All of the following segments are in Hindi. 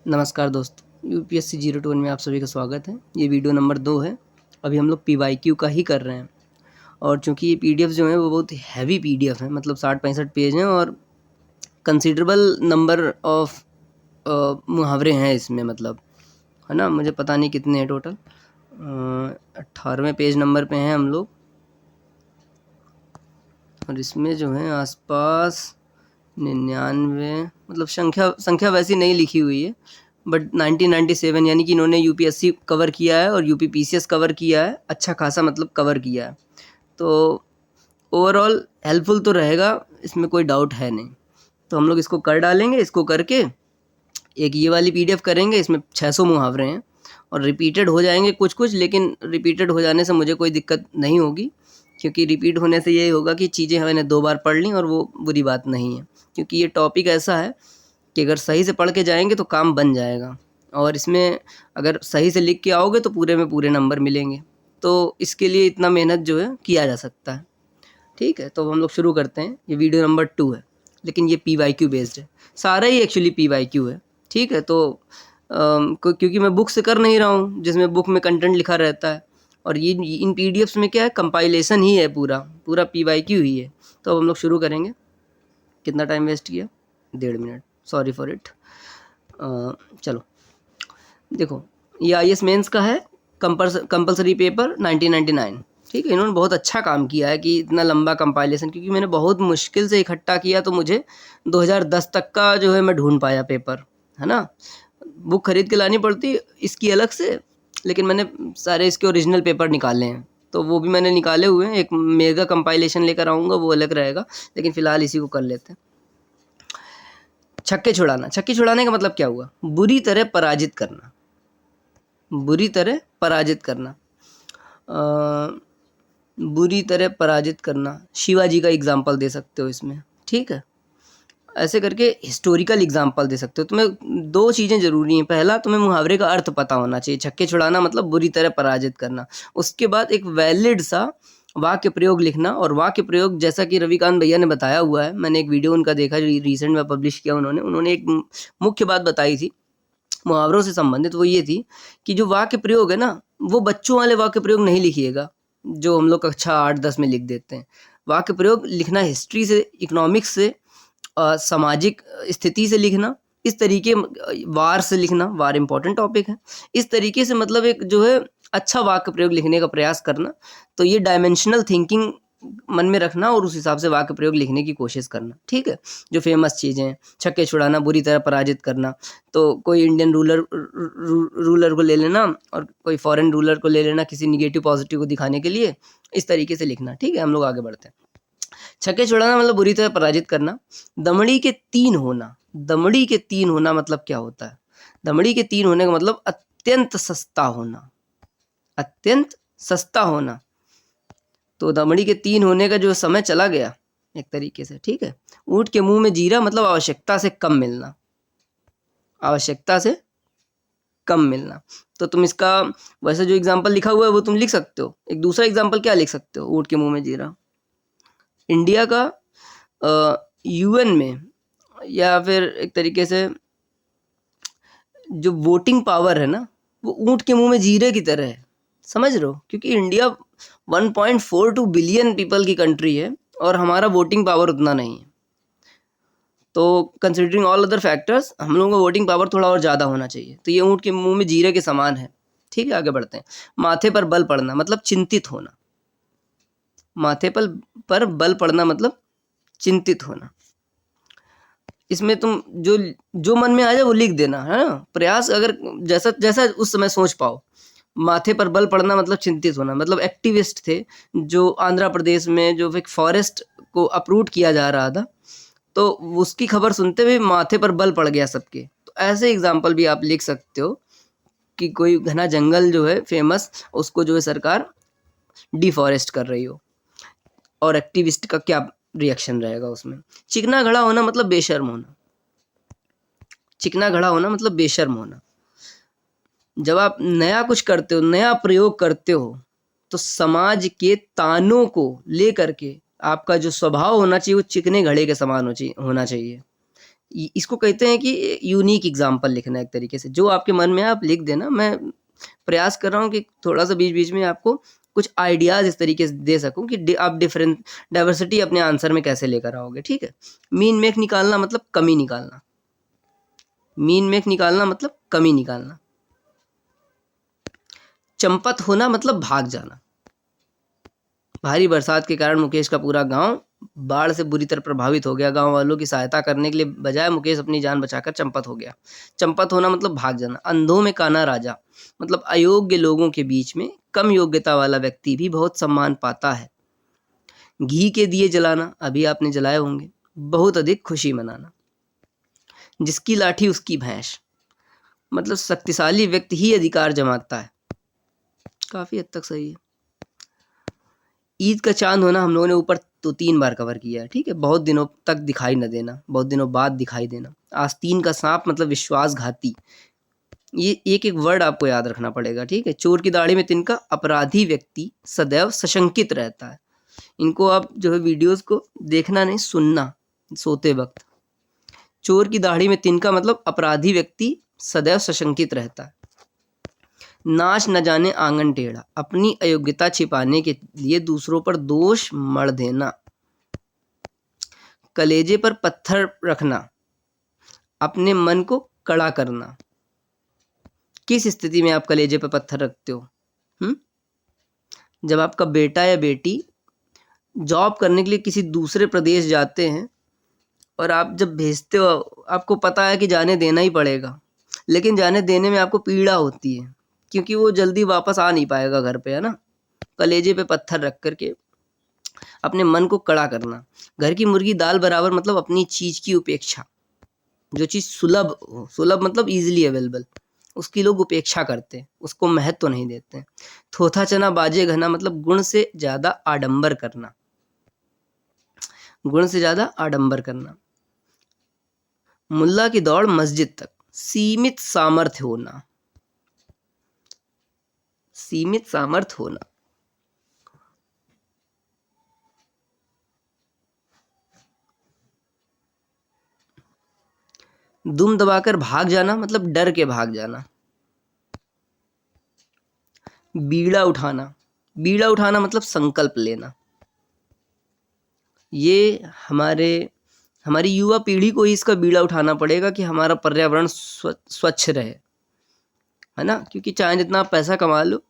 नमस्कार दोस्तों, यूपीएससी 02 में आप सभी का स्वागत है। ये वीडियो नंबर 2 है। अभी हम लोग पीवाईक्यू का ही कर रहे हैं और चूँकि ये पीडीएफ जो है वो बहुत हैवी पीडीएफ है, मतलब 60-65 पेज हैं और कंसिडरेबल नंबर ऑफ मुहावरे हैं इसमें, मतलब है ना। मुझे पता नहीं कितने हैं टोटल, 18वें पेज नंबर पे हैं हम लोग और इसमें जो है आसपास 99, मतलब संख्या वैसी नहीं लिखी हुई है, बट 1997 यानी कि इन्होंने यूपीएससी कवर किया है और यूपी पीसीएस कवर किया है, अच्छा खासा मतलब कवर किया है। तो ओवरऑल हेल्पफुल तो रहेगा, इसमें कोई डाउट है नहीं। तो हम लोग इसको कर डालेंगे। इसको करके एक ये वाली पीडीएफ करेंगे, इसमें 600 मुहावरे हैं और रिपीटेड हो जाएंगे कुछ कुछ, लेकिन रिपीटेड हो जाने से मुझे कोई दिक्कत नहीं होगी, क्योंकि रिपीट होने से ये होगा कि चीज़ें मैंने 2 बार पढ़ ली और वो बुरी बात नहीं है, क्योंकि ये टॉपिक ऐसा है कि अगर सही से पढ़ के जाएंगे तो काम बन जाएगा। और इसमें अगर सही से लिख के आओगे तो पूरे में पूरे नंबर मिलेंगे। तो इसके लिए इतना मेहनत जो है किया जा सकता है। ठीक है, तो हम लोग शुरू करते हैं। ये वीडियो नंबर 2 है, लेकिन ये पीवाईक्यू बेस्ड है, सारा ही एक्चुअली पीवाईक्यू है। ठीक है, तो क्योंकि मैं बुक से कर नहीं रहा हूँ जिसमें बुक में कंटेंट लिखा रहता है, और ये इन पीडीएफ्स में क्या है, कंपाइलेशन ही है, पूरा पूरा पीवाईक्यू ही है। तो अब हम लोग शुरू करेंगे। कितना टाइम वेस्ट किया, 1.5 मिनट, सॉरी फॉर इट। चलो देखो, ये आईएएस मेंस का है, कंपलसरी पेपर 1999। ठीक है, इन्होंने बहुत अच्छा काम किया है कि इतना लंबा कंपाइलेशन, क्योंकि मैंने बहुत मुश्किल से इकट्ठा किया, तो मुझे 2010 तक का जो है मैं ढूंढ पाया पेपर, है ना। बुक खरीद के लानी पड़ती इसकी अलग से, लेकिन मैंने सारे इसके ओरिजिनल पेपर निकाले हैं, तो वो भी मैंने निकाले हुए हैं। एक मेगा कंपाइलेशन लेकर आऊँगा, वो अलग रहेगा, लेकिन फ़िलहाल इसी को कर लेते हैं। छक्के छुड़ाना। छक्के छुड़ाने का मतलब क्या हुआ? बुरी तरह पराजित करना, बुरी तरह पराजित करना, बुरी तरह पराजित करना। शिवाजी का एग्जाम्पल दे सकते हो इसमें। ठीक है, ऐसे करके हिस्टोरिकल एग्जाम्पल दे सकते हो। तुम्हें 2 चीज़ें ज़रूरी हैं। पहला, तुम्हें मुहावरे का अर्थ पता होना चाहिए। छक्के छुड़ाना मतलब बुरी तरह पराजित करना। उसके बाद एक वैलिड सा वाक्य प्रयोग लिखना, और वाक्य प्रयोग जैसा कि रविकांत भैया ने बताया हुआ है, मैंने एक वीडियो उनका देखा जो रिसेंट में पब्लिश किया उन्होंने एक मुख्य बात बताई थी मुहावरों से संबंधित। वो ये थी कि जो वाक्य प्रयोग है ना, वो बच्चों वाले वाक्य प्रयोग नहीं लिखिएगा जो हम लोग कक्षा 8-10 में लिख देते हैं। वाक्य प्रयोग लिखना हिस्ट्री से, इकोनॉमिक्स से, सामाजिक स्थिति से लिखना, इस तरीके, वार से लिखना, वार इम्पोर्टेंट टॉपिक है, इस तरीके से मतलब एक जो है अच्छा वाक्य प्रयोग लिखने का प्रयास करना। तो ये डायमेंशनल थिंकिंग मन में रखना और उस हिसाब से वाक्य प्रयोग लिखने की कोशिश करना। ठीक है, जो फेमस चीज़ें हैं, छक्के छुड़ाना, बुरी तरह पराजित करना, तो कोई इंडियन रूलर को ले लेना और कोई फॉरेन रूलर को ले लेना किसी निगेटिव पॉजिटिव को दिखाने के लिए, इस तरीके से लिखना। ठीक है, हम लोग आगे बढ़ते हैं। छक्के छुड़ाना मतलब बुरी तरह पराजित करना। दमड़ी के 3 होना। दमड़ी के 3 होना मतलब क्या होता है? दमड़ी के 3 होने का मतलब अत्यंत सस्ता होना, अत्यंत सस्ता होना। तो दमड़ी के 3 होने का जो समय चला गया एक तरीके से। ठीक है, ऊँट के मुंह में जीरा मतलब आवश्यकता से कम मिलना, आवश्यकता से कम मिलना। तो तुम इसका वैसे जो एग्जाम्पल लिखा हुआ है वो तुम लिख सकते हो। एक दूसरा एग्जाम्पल क्या लिख सकते हो ऊँट के मुंह में जीरा? इंडिया का यूएन में, या फिर एक तरीके से जो वोटिंग पावर है ना, वो ऊँट के मुंह में जीरे की तरह है, समझ रहे हो? क्योंकि इंडिया 1.42 बिलियन पीपल की कंट्री है और हमारा वोटिंग पावर उतना नहीं है। तो कंसिडरिंग ऑल अदर फैक्टर्स, हम लोगों का वोटिंग पावर थोड़ा और ज़्यादा होना चाहिए। तो ये ऊँट के मुंह में जीरे के समान है। ठीक है, आगे बढ़ते हैं। माथे पर बल पड़ना मतलब चिंतित होना। माथे पर बल पड़ना मतलब चिंतित होना। इसमें तुम जो जो मन में आ जाए वो लिख देना, है ना। प्रयास अगर जैसा जैसा उस समय सोच पाओ। माथे पर बल पड़ना मतलब चिंतित होना, मतलब एक्टिविस्ट थे जो आंध्र प्रदेश में जो एक फॉरेस्ट को अपरूट किया जा रहा था, तो उसकी खबर सुनते हुए माथे पर बल पड़ गया सबके। तो ऐसे एग्जाम्पल भी आप लिख सकते हो कि कोई घना जंगल जो है फेमस, उसको जो है सरकार डिफॉरेस्ट कर रही हो, और एक्टिविस्ट का क्या रिएक्शन रहेगा उसमें। चिकना घड़ा होना मतलब बेशर्म होना। चिकना घड़ा होना मतलब बेशर्म होना। जब आप नया कुछ करते हो, नया प्रयोग करते हो, तो समाज के तानों को लेकर के आपका जो स्वभाव होना चाहिए वो चिकने घड़े के समान होना चाहिए। इसको कहते हैं कि यूनिक एग्जाम्पल लिखना एक तरीके से, जो आपके मन में है आप लिख देना। मैं प्रयास कर रहा हूँ कि थोड़ा सा बीच बीच में आपको कुछ आइडियाज इस तरीके से दे सकूं कि आप डिफरेंट डाइवर्सिटी अपने आंसर में कैसे लेकर आओगे। ठीक है, मीन मेक निकालना मतलब कमी निकालना, मीन मेक निकालना मतलब कमी निकालना। चंपत होना मतलब भाग जाना। भारी बरसात के कारण मुकेश का पूरा गांव बाढ़ से बुरी तरह प्रभावित हो गया। गांव वालों की सहायता करने के लिए बजाय मुकेश अपनी जान बचाकर चंपत हो गया। चंपत होना मतलब भाग जाना। अंधों में काना राजा मतलब अयोग्य लोगों के बीच में कम योग्यता वाला व्यक्ति भी बहुत सम्मान पाता है। घी के दिए जलाना, अभी आपने जलाए होंगे। बहुत अधिक खुशी मनाना। जिसकी लाठी उसकी भैंस मतलब शक्तिशाली व्यक्ति ही अधिकार जमाता है। काफी हद तक सही है। ईद का चांद होना हम लोगों ने ऊपर तो 3 बार कवर किया है। ठीक है, बहुत दिनों तक दिखाई न देना, बहुत दिनों बाद दिखाई देना। आस्तीन का सांप मतलब विश्वासघाती। ये एक एक वर्ड आपको याद रखना पड़ेगा। ठीक है, चोर की दाढ़ी में तिनका अपराधी व्यक्ति सदैव सशंकित रहता है। इनको आप जो है वीडियोस को देखना नहीं, सुनना सोते वक्त। चोर की दाढ़ी में तिनका मतलब अपराधी व्यक्ति सदैव सशंकित रहता है। नाच न जाने आंगन टेढ़ा, अपनी अयोग्यता छिपाने के लिए दूसरों पर दोष मढ़ देना। कलेजे पर पत्थर रखना, अपने मन को कड़ा करना। किस स्थिति में आप कलेजे पर पत्थर रखते हो? जब आपका बेटा या बेटी जॉब करने के लिए किसी दूसरे प्रदेश जाते हैं और आप जब भेजते हो, आपको पता है कि जाने देना ही पड़ेगा, लेकिन जाने देने में आपको पीड़ा होती है क्योंकि वो जल्दी वापस आ नहीं पाएगा घर पे, है ना। कलेजे पे पत्थर रख करके अपने मन को कड़ा करना। घर की मुर्गी दाल बराबर मतलब अपनी चीज की उपेक्षा। जो चीज सुलभ हो, सुलभ मतलब इजीली अवेलेबल, उसकी लोग उपेक्षा करते हैं, उसको महत्व नहीं देते हैं। थोथा चना बाजे घना मतलब गुण से ज्यादा आडंबर करना, गुण से ज्यादा आडंबर करना। मुल्ला की दौड़ मस्जिद तक, सीमित सामर्थ्य होना, सीमित सामर्थ्य होना। दुम दबाकर भाग जाना मतलब डर के भाग जाना। बीड़ा उठाना, बीड़ा उठाना मतलब संकल्प लेना। ये हमारी युवा पीढ़ी को ही इसका बीड़ा उठाना पड़ेगा कि हमारा पर्यावरण स्वच्छ रहे, है ना। क्योंकि चाहे जितना आप पैसा कमा लो,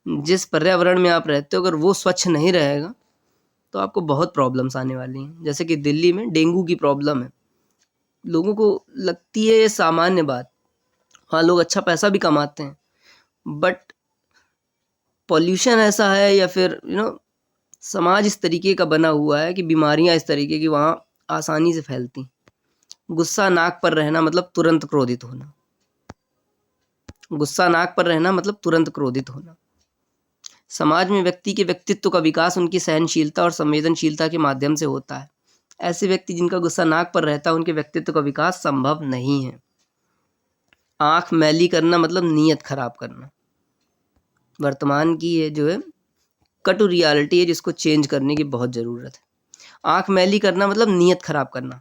जिस पर्यावरण में आप रहते हो अगर वो स्वच्छ नहीं रहेगा तो आपको बहुत प्रॉब्लम्स आने वाली हैं। जैसे कि दिल्ली में डेंगू की प्रॉब्लम है, लोगों को लगती है ये सामान्य बात, हाँ लोग अच्छा पैसा भी कमाते हैं, बट पॉल्यूशन ऐसा है या फिर समाज इस तरीके का बना हुआ है कि बीमारियां इस तरीके की वहाँ आसानी से फैलती। गुस्सा नाक पर रहना मतलब तुरंत क्रोधित होना, गुस्सा नाक पर रहना मतलब तुरंत क्रोधित होना। समाज में व्यक्ति के व्यक्तित्व का विकास उनकी सहनशीलता और संवेदनशीलता के माध्यम से होता है। ऐसे व्यक्ति जिनका गुस्सा नाक पर रहता है उनके व्यक्तित्व का विकास संभव नहीं है। आंख मैली करना मतलब नीयत खराब करना। वर्तमान की ये जो है कटु रियलिटी है जिसको चेंज करने की बहुत ज़रूरत है। आंख मैली करना मतलब नीयत खराब करना।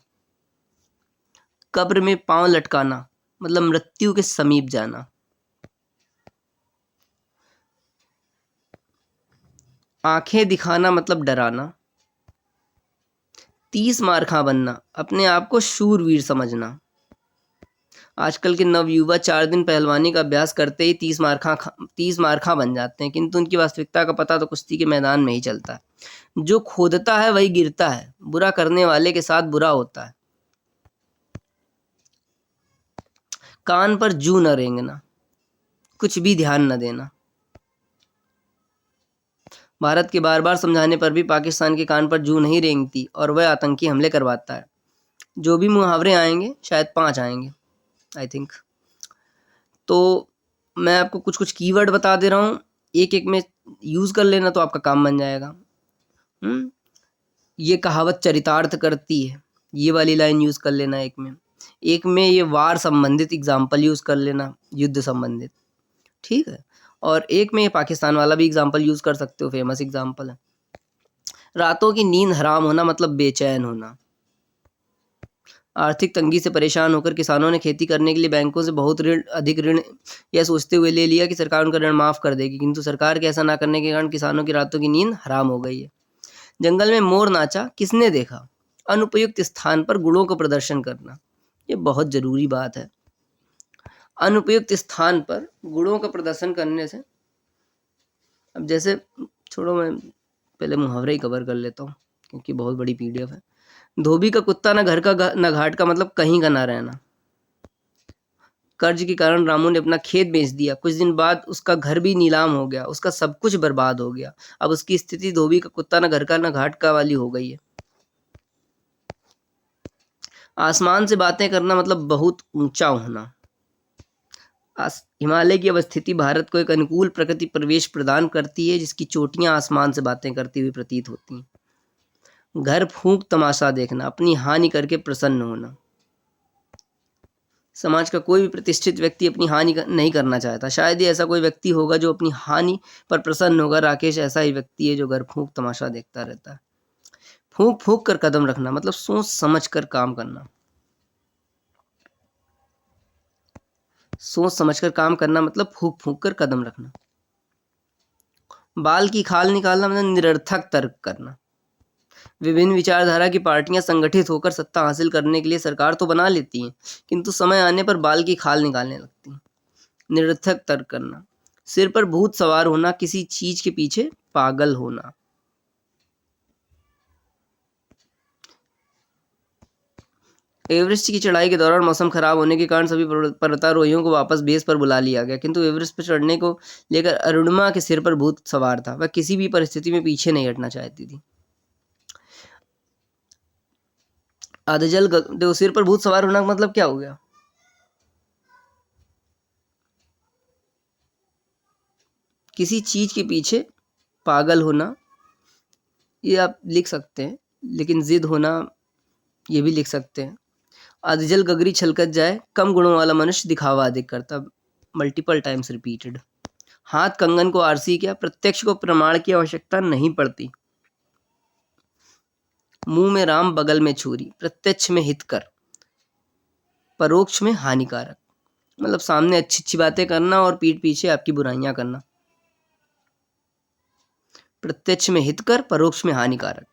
कब्र में पांव लटकाना मतलब मृत्यु के समीप जाना। आंखें दिखाना मतलब डराना। 30 मार बनना, अपने आप को शूरवीर समझना। आजकल के नवयुवा 4 दिन पहलवानी का अभ्यास करते ही 30 मार बन जाते हैं, किंतु उनकी वास्तविकता का पता तो कुश्ती के मैदान में ही चलता है। जो खोदता है वही गिरता है, बुरा करने वाले के साथ बुरा होता है। कान पर जू न रेंगना, कुछ भी ध्यान न देना। भारत के बार बार समझाने पर भी पाकिस्तान के कान पर जू नहीं रेंगती और वह आतंकी हमले करवाता है। जो भी मुहावरे आएंगे शायद 5 आएंगे आई थिंक। तो मैं आपको कुछ कुछ कीवर्ड बता दे रहा हूँ, एक एक में यूज़ कर लेना तो आपका काम बन जाएगा। ये कहावत चरितार्थ करती है, ये वाली लाइन यूज़ कर लेना एक में ये वार संबंधित एग्जाम्पल यूज़ कर लेना, युद्ध संबंधित, ठीक है। और एक में ये पाकिस्तान वाला भी एग्जाम्पल यूज़ कर सकते हो, फेमस एग्जाम्पल है। रातों की नींद हराम होना मतलब बेचैन होना। आर्थिक तंगी से परेशान होकर किसानों ने खेती करने के लिए बैंकों से बहुत अधिक ऋण यह सोचते हुए ले लिया कि सरकार उनका ऋण माफ़ कर देगी, किंतु सरकार के ऐसा ना करने के कारण किसानों की रातों की नींद हराम हो गई है। जंगल में मोर नाचा, किसने देखा? अनुपयुक्त स्थान पर गुणों का प्रदर्शन करना, ये बहुत ज़रूरी बात है। अनुपयुक्त स्थान पर गुणों का प्रदर्शन करने से, अब जैसे छोड़ो, मैं पहले मुहावरे ही कवर कर लेता हूँ क्योंकि बहुत बड़ी पीडीएफ है। धोबी का कुत्ता न घर का न घाट का, मतलब कहीं का ना रहना। कर्ज के कारण रामू ने अपना खेत बेच दिया, कुछ दिन बाद उसका घर भी नीलाम हो गया, उसका सब कुछ बर्बाद हो गया। अब उसकी स्थिति धोबी का कुत्ता न घर का न घाट का वाली हो गई है। आसमान से बातें करना मतलब बहुत ऊंचा होना। हिमालय की अवस्थिति भारत को एक अनुकूल प्रकृति प्रवेश प्रदान करती है, जिसकी चोटियां आसमान से बातें करती हुई प्रतीत होती हैं। घर फूंक तमाशा देखना, अपनी हानि करके प्रसन्न होना। समाज का कोई भी प्रतिष्ठित व्यक्ति अपनी हानि नहीं करना चाहता। शायद ही ऐसा कोई व्यक्ति होगा जो अपनी हानि पर प्रसन्न होगा। राकेश ऐसा ही व्यक्ति है जो घर फूंक तमाशा देखता रहता है। फूंक फूंक कर कदम रखना मतलब सोच समझ कर काम करना। सोच समझकर काम करना मतलब फूंक फूंक कर कदम रखना। बाल की खाल निकालना मतलब निरर्थक तर्क करना। विभिन्न विचारधारा की पार्टियां संगठित होकर सत्ता हासिल करने के लिए सरकार तो बना लेती हैं, किंतु समय आने पर बाल की खाल निकालने लगती हैं। निरर्थक तर्क करना। सिर पर भूत सवार होना, किसी चीज के पीछे पागल होना। एवरेस्ट की चढ़ाई के दौरान मौसम खराब होने के कारण सभी पर्वतारोहियों को वापस बेस पर बुला लिया गया, किंतु एवरेस्ट पर चढ़ने को लेकर अरुणिमा के सिर पर भूत सवार था। वह किसी भी परिस्थिति में पीछे नहीं हटना चाहती थी। आदजल देखो, सिर पर भूत सवार होना का मतलब क्या हो गया? किसी चीज के पीछे पागल होना, ये आप लिख सकते हैं, लेकिन जिद होना ये भी लिख सकते हैं। आदजल गगरी छलकत जाए, कम गुणों वाला मनुष्य दिखावा अधिक करता। Multiple times repeated. हाथ कंगन को आरसी किया, प्रत्यक्ष को प्रमाण की आवश्यकता नहीं पड़ती। मुंह में राम बगल में छुरी, प्रत्यक्ष में हितकर, परोक्ष में हानिकारक। मतलब सामने अच्छी अच्छी बातें करना और पीठ पीछे आपकी बुराइयां करना। प्रत्यक्ष में हितकर, परोक्ष में हानिकारक।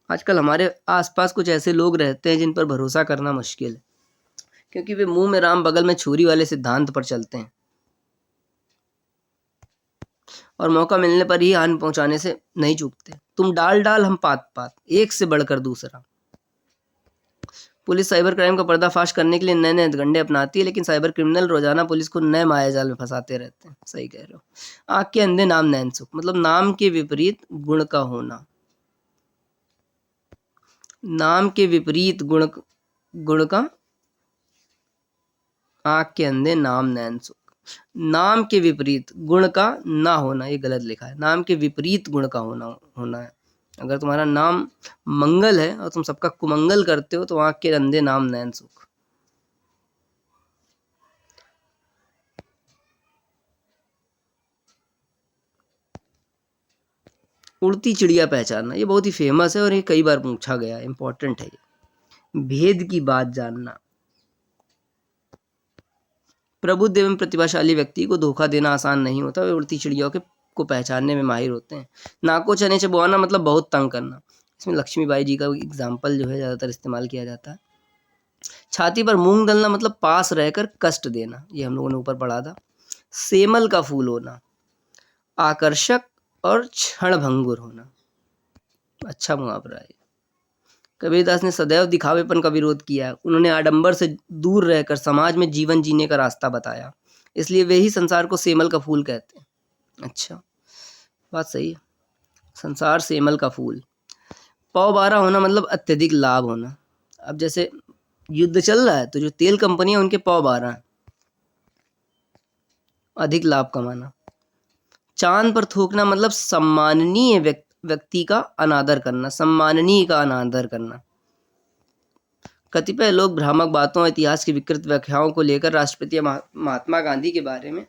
आजकल हमारे आसपास कुछ ऐसे लोग रहते हैं जिन पर भरोसा करना मुश्किल है, क्योंकि वे मुंह में राम बगल में छुरी वाले सिद्धांत पर चलते हैं और मौका मिलने पर ही हानि पहुंचाने से नहीं चूकते। तुम डाल डाल, हम पात पात, एक से बढ़कर दूसरा। पुलिस साइबर क्राइम का पर्दाफाश करने के लिए नए नए हथकंडे अपनाती है, लेकिन साइबर क्रिमिनल रोजाना पुलिस को नए मायाजाल में फंसाते रहते हैं। सही कह रहे हो। आँख के अंधे नाम नैन सुख, मतलब नाम के विपरीत गुण का होना। नाम के विपरीत गुण का, आँख के अंधे नाम नैन सुख। नाम के विपरीत गुण का ना होना, ये गलत लिखा है। नाम के विपरीत गुण का होना है। अगर तुम्हारा नाम मंगल है और तुम सबका कुमंगल करते हो तो आँख के अंधे नाम नैन सुख। उड़ती चिड़िया पहचानना, ये बहुत ही फेमस है और ये कई बार पूछा गया है, इंपॉर्टेंट है ये। भेद की बात जानना। प्रबुद्ध एवं प्रतिभाशाली व्यक्ति को धोखा देना आसान नहीं होता, वे उड़ती चिड़ियों को पहचानने में माहिर होते हैं। नाको चने चबवाना मतलब बहुत तंग करना। इसमें लक्ष्मीबाई जी का एग्जाम्पल जो है ज़्यादातर इस्तेमाल किया जाता है। छाती पर मूंग दलना मतलब पास रहकर कष्ट देना, ये हम लोगों ने ऊपर पढ़ा था। सेमल का फूल होना, आकर्षक और क्षणभंगुर होना। अच्छा मुहावरा है। कबीरदास ने सदैव दिखावेपन का विरोध किया है। उन्होंने आडंबर से दूर रहकर समाज में जीवन जीने का रास्ता बताया, इसलिए वे ही संसार को सेमल का फूल कहते हैं। अच्छा, बात सही है। संसार सेमल का फूल। पौ बारह होना मतलब अत्यधिक लाभ होना। अब जैसे युद्ध चल रहा है तो जो तेल कंपनी है उनके पौ बारह हैं, अधिक लाभ कमाना। चांद पर थूकना मतलब सम्माननीय व्यक्ति का अनादर करना, सम्माननीय का अनादर करना। कतिपय लोग भ्रामक बातों, इतिहास की विकृत व्याख्याओं को लेकर राष्ट्रपति महात्मा गांधी के बारे में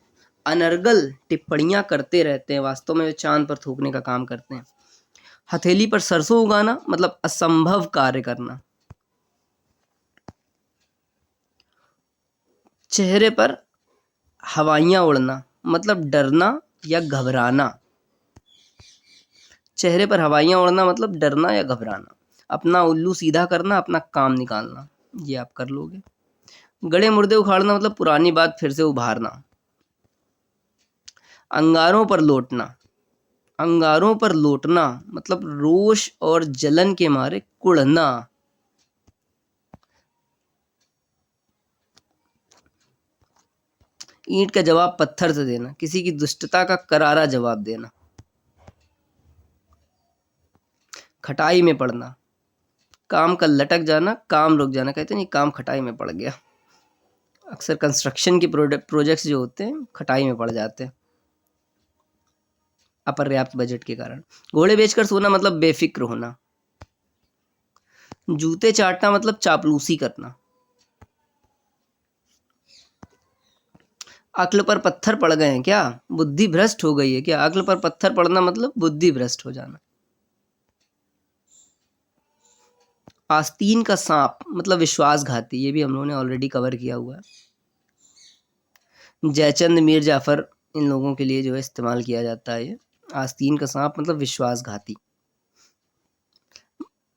अनर्गल टिप्पणियां करते रहते हैं। वास्तव में वे चांद पर थूकने का काम करते हैं। हथेली पर सरसों उगाना मतलब असंभव कार्य करना। चेहरे पर हवाइयाँ उड़ना मतलब डरना या घबराना। चेहरे पर हवाइयाँ उड़ना मतलब डरना या घबराना। अपना उल्लू सीधा करना, अपना काम निकालना, ये आप कर लोगे। गड़े मुर्दे उखाड़ना मतलब पुरानी बात फिर से उभारना। अंगारों पर लौटना, अंगारों पर लौटना मतलब रोष और जलन के मारे कुढ़ना। ईंट का जवाब पत्थर से देना, किसी की दुष्टता का करारा जवाब देना। खटाई में पड़ना, काम का लटक जाना, काम रुक जाना। कहते हैं नहीं काम खटाई में पड़ गया। अक्सर कंस्ट्रक्शन के प्रोजेक्ट्स जो होते हैं खटाई में पड़ जाते हैं अपर्याप्त बजट के कारण। घोड़े बेचकर सोना मतलब बेफिक्र होना। जूते चाटना मतलब चापलूसी करना। अक्ल पर पत्थर पड़ गए हैं क्या, बुद्धि भ्रष्ट हो गई है क्या। अक्ल पर पत्थर पड़ना मतलब बुद्धि भ्रष्ट हो जाना। आस्तीन का सांप मतलब विश्वासघाती, ये भी हम लोगों ने ऑलरेडी कवर किया हुआ है। जयचंद मीर जाफर इन लोगों के लिए जो है इस्तेमाल किया जाता है ये। आस्तीन का सांप मतलब विश्वासघाती।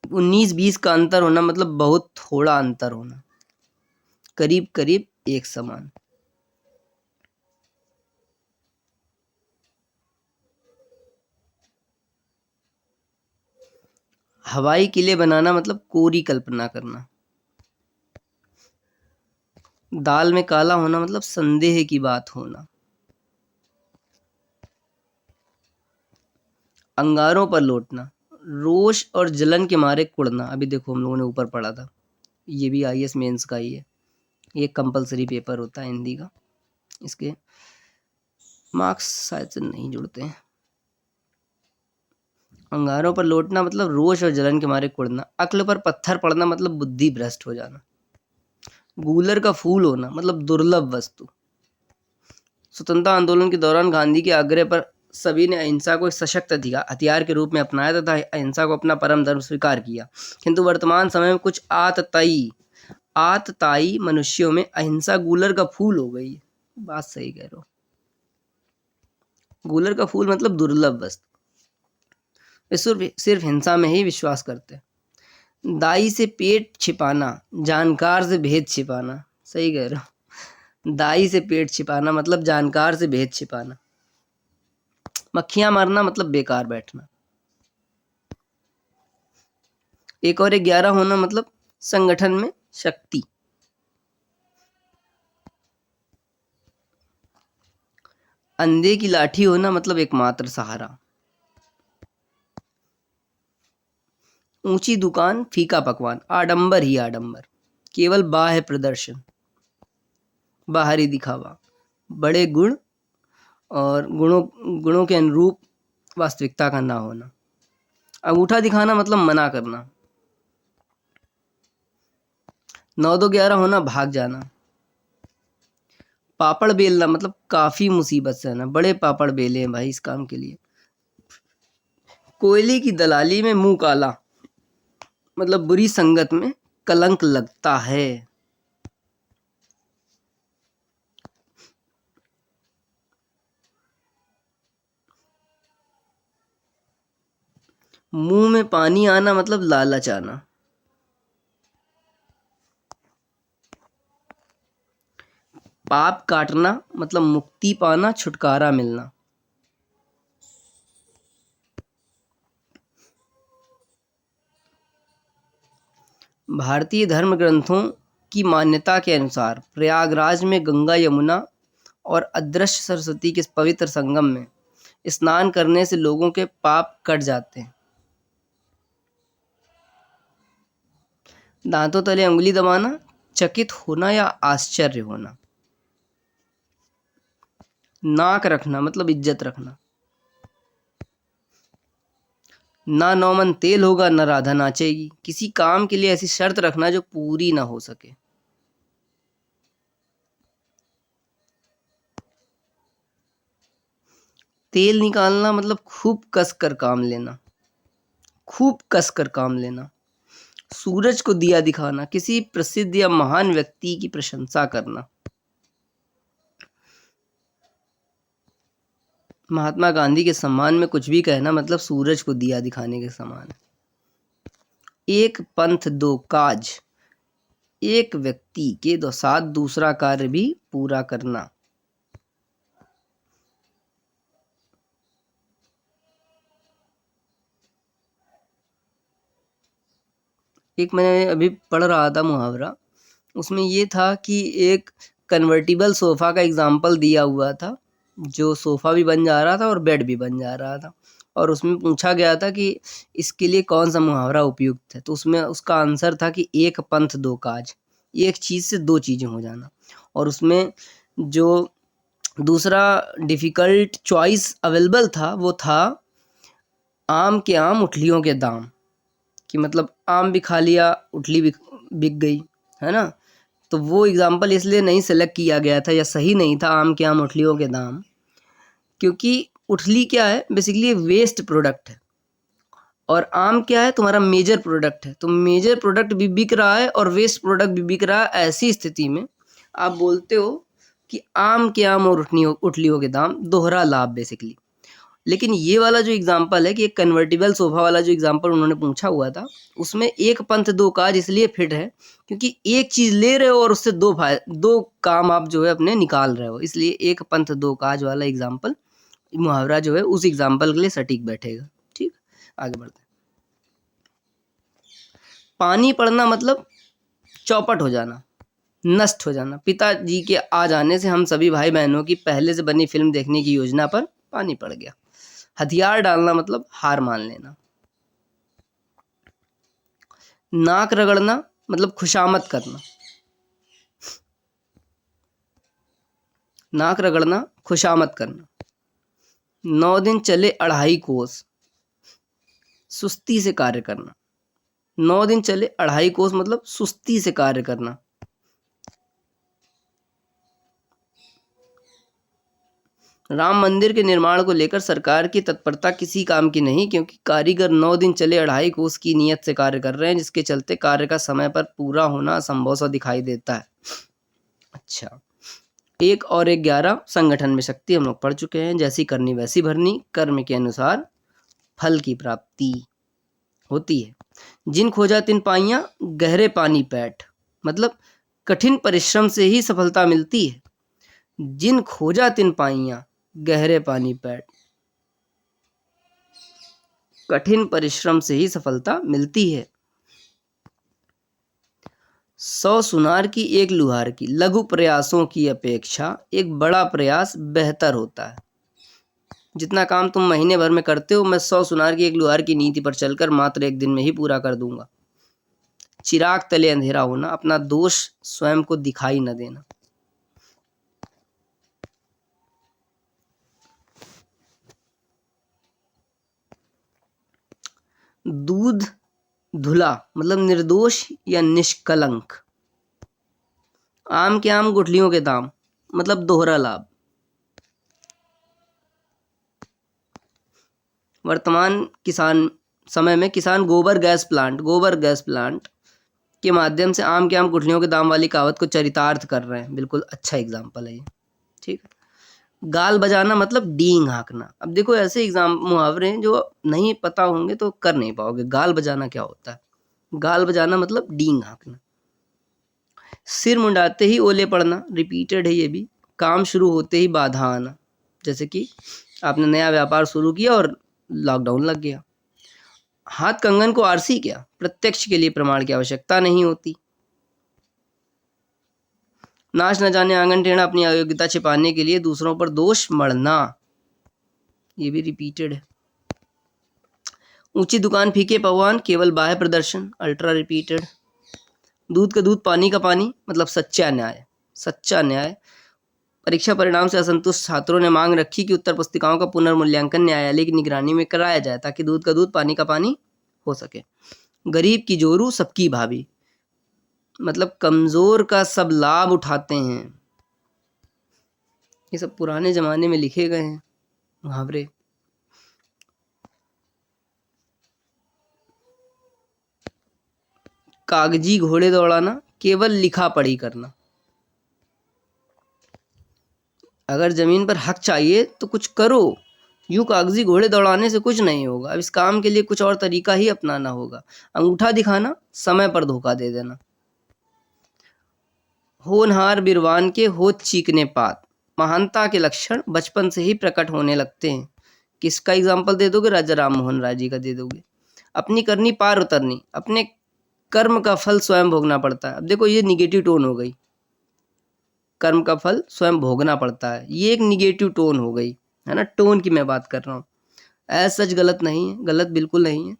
19-20 का अंतर होना मतलब बहुत थोड़ा अंतर होना, करीब करीब एक समान। हवाई किले बनाना मतलब कोरी कल्पना करना। दाल में काला होना मतलब संदेह की बात होना। अंगारों पर लौटना, रोष और जलन के मारे कुड़ना। अभी देखो हम लोगों ने ऊपर पढ़ा था, ये भी आईएएस मेंस का ही है। ये कंपलसरी पेपर होता है हिंदी का, इसके मार्क्स शायद से नहीं जुड़ते हैं। अंगारों पर लौटना मतलब रोष और जलन के मारे कुड़ना। अक्ल पर पत्थर पड़ना मतलब बुद्धि भ्रष्ट हो जाना। गूलर का फूल होना मतलब दुर्लभ वस्तु। स्वतंत्रता आंदोलन के दौरान गांधी के आग्रह पर सभी ने अहिंसा को एक सशक्त हथियार के रूप में अपनाया तथा अहिंसा को अपना परम धर्म स्वीकार किया। किंतु वर्तमान समय में कुछ आतताई मनुष्यों में अहिंसा गूलर का फूल हो गई है। बात सही कह रहे हो। गूलर का फूल मतलब दुर्लभ वस्तु, सिर्फ हिंसा में ही विश्वास करते हैं। दाई से पेट छिपाना, जानकार से भेद छिपाना। सही कह रहे हो। दाई से पेट छिपाना मतलब जानकार से भेद छिपाना। मक्खियां मारना मतलब बेकार बैठना। एक और 11 होना मतलब संगठन में शक्ति। अंधे की लाठी होना मतलब एकमात्र सहारा। ऊंची दुकान फीका पकवान, आडंबर ही आडंबर, केवल बाह्य प्रदर्शन, बाहरी दिखावा। बड़े गुण और गुणों के अनुरूप वास्तविकता का ना होना। अंगूठा दिखाना मतलब मना करना। 9-2-11 होना भाग जाना। पापड़ बेलना मतलब काफी मुसीबत से आना, बड़े पापड़ बेले हैं भाई इस काम के लिए। कोयले की दलाली में मुंह काला मतलब बुरी संगत में कलंक लगता है। मुंह में पानी आना मतलब लालच आना। पाप काटना मतलब मुक्ति पाना, छुटकारा मिलना। भारतीय धर्म ग्रंथों की मान्यता के अनुसार प्रयागराज में गंगा यमुना और अदृश्य सरस्वती के पवित्र संगम में स्नान करने से लोगों के पाप कट जाते हैं। दांतों तले उंगली दबाना, चकित होना या आश्चर्य होना। नाक रखना मतलब इज्जत रखना। ना नौमन तेल होगा ना राधा नाचेगी, किसी काम के लिए ऐसी शर्त रखना जो पूरी ना हो सके। तेल निकालना मतलब खूब कस कर काम लेना, खूब कस कर काम लेना। सूरज को दिया दिखाना, किसी प्रसिद्ध या महान व्यक्ति की प्रशंसा करना। महात्मा गांधी के सम्मान में कुछ भी कहना मतलब सूरज को दिया दिखाने के समान। एक पंथ दो काज, एक व्यक्ति के दो साथ दूसरा कार्य भी पूरा करना। एक मैंने अभी पढ़ रहा था मुहावरा, उसमें ये था कि एक कन्वर्टिबल सोफ़ा का एग्जाम्पल दिया हुआ था, जो सोफ़ा भी बन जा रहा था और बेड भी बन जा रहा था, और उसमें पूछा गया था कि इसके लिए कौन सा मुहावरा उपयुक्त है। तो उसमें उसका आंसर था कि एक पंथ दो काज, एक चीज़ से दो चीज़ें हो जाना। और उसमें जो दूसरा डिफ़िकल्ट चॉइस अवेलेबल था वो था आम के आम उठलियों के दाम, कि मतलब आम भी खा लिया, उठली भी बिक गई, है ना। तो वो एग्जाम्पल इसलिए नहीं सेलेक्ट किया गया था या सही नहीं था, आम के आम उठलियों के दाम, क्योंकि उठली क्या है, बेसिकली वेस्ट प्रोडक्ट है, और आम क्या है, तुम्हारा मेजर प्रोडक्ट है। तो मेजर प्रोडक्ट भी बिक रहा है और वेस्ट प्रोडक्ट भी बिक रहा है। ऐसी स्थिति में आप बोलते हो कि आम के आम और उठलियों के दाम, दोहरा लाभ बेसिकली। लेकिन ये वाला जो एग्जाम्पल है कि एक कन्वर्टिबल सोफा वाला जो एग्जाम्पल उन्होंने पूछा हुआ था, उसमें एक पंथ दो काज इसलिए फिट है क्योंकि एक चीज़ ले रहे हो और उससे दो काम आप जो है अपने निकाल रहे हो, इसलिए एक पंथ दो काज वाला एग्जाम्पल, मुहावरा जो है उस एग्जाम्पल के लिए सटीक बैठेगा। ठीक, आगे बढ़ते हैं। पानी पड़ना मतलब चौपट हो जाना, नष्ट हो जाना। पिताजी के आ जाने से हम सभी भाई बहनों की पहले से बनी फिल्म देखने की योजना पर पानी पड़ गया। हथियार डालना मतलब हार मान लेना। नाक रगड़ना मतलब खुशामद करना। नाक रगड़ना, खुशामद करना। 9 दिन चले 2.5 कोस, सुस्ती से कार्य करना। 9 दिन चले 2.5 कोस मतलब सुस्ती से कार्य करना। राम मंदिर के निर्माण को लेकर सरकार की तत्परता किसी काम की नहीं, क्योंकि कारीगर 9 दिन चले 2.5 कोस की नियत से कार्य कर रहे हैं, जिसके चलते कार्य का समय पर पूरा होना असंभव सा दिखाई देता है। अच्छा, 1 और 1 11 संगठन में शक्ति हम लोग पढ़ चुके हैं। जैसी करनी वैसी भरनी, कर्म के अनुसार फल की प्राप्ति होती है। जिन खोजा तिन पाइयां, गहरे पानी पैठ, मतलब कठिन परिश्रम से ही सफलता मिलती है। जिन खोजा तिन पाइयां, गहरे पानी पैठ, कठिन परिश्रम से ही सफलता मिलती है। 100 सुनार की 1 लुहार की, लघु प्रयासों की अपेक्षा एक बड़ा प्रयास बेहतर होता है। जितना काम तुम महीने भर में करते हो, मैं 100 सुनार की 1 लुहार की नीति पर चलकर मात्र 1 दिन में ही पूरा कर दूंगा। चिराग तले अंधेरा होना, अपना दोष स्वयं को दिखाई न देना। दूध धुला मतलब निर्दोष या निष्कलंक। आम के आम गुठलियों के दाम मतलब दोहरा लाभ। वर्तमान किसान समय में किसान गोबर गैस प्लांट के माध्यम से आम के आम गुठलियों के दाम वाली कहावत को चरितार्थ कर रहे हैं। बिल्कुल अच्छा एग्जाम्पल है ये। ठीक है। गाल बजाना मतलब डींग हाँकना। अब देखो ऐसे मुहावरे हैं जो नहीं पता होंगे तो कर नहीं पाओगे। गाल बजाना क्या होता है? गाल बजाना मतलब डींग हाँकना। सिर मुंडाते ही ओले पड़ना, रिपीटेड है ये भी। काम शुरू होते ही बाधा आना, जैसे कि आपने नया व्यापार शुरू किया और लॉकडाउन लग गया। हाथ कंगन को आरसी क्या, प्रत्यक्ष के लिए प्रमाण की आवश्यकता नहीं होती। नाच न जाने आंगन टेढ़ा, अपनी अयोग्यता छिपाने के लिए दूसरों पर दोष मढ़ना, ये भी रिपीटेड है। ऊंची दुकान फीके पकवान, केवल बाह्य प्रदर्शन, अल्ट्रा रिपीटेड। दूध का दूध पानी का पानी मतलब सच्चा न्याय। परीक्षा परिणाम से असंतुष्ट छात्रों ने मांग रखी कि उत्तर पुस्तिकाओं का पुनर्मूल्यांकन न्यायालय की निगरानी में कराया जाए, ताकि दूध का दूध पानी का पानी हो सके। गरीब की जोरू सबकी भाभी, मतलब कमजोर का सब लाभ उठाते हैं। ये सब पुराने जमाने में लिखे गए हैं मुहावरे। कागजी घोड़े दौड़ाना, केवल लिखा पढ़ी करना। अगर जमीन पर हक चाहिए तो कुछ करो, यूं कागजी घोड़े दौड़ाने से कुछ नहीं होगा, अब इस काम के लिए कुछ और तरीका ही अपनाना होगा। अंगूठा दिखाना, समय पर धोखा दे देना। होनहार बिरवान के होत चीकने पात, महानता के लक्षण बचपन से ही प्रकट होने लगते हैं। किसका एग्जाम्पल दे दोगे? राजा राम मोहन राय जी का दे दोगे। अपनी करनी पार उतरनी, अपने कर्म का फल स्वयं भोगना पड़ता है। अब देखो ये निगेटिव टोन हो गई, कर्म का फल स्वयं भोगना पड़ता है, ये एक निगेटिव टोन हो गई, है ना। टोन की मैं बात कर रहा हूँ, ऐसा सच गलत नहीं है, गलत बिल्कुल नहीं है,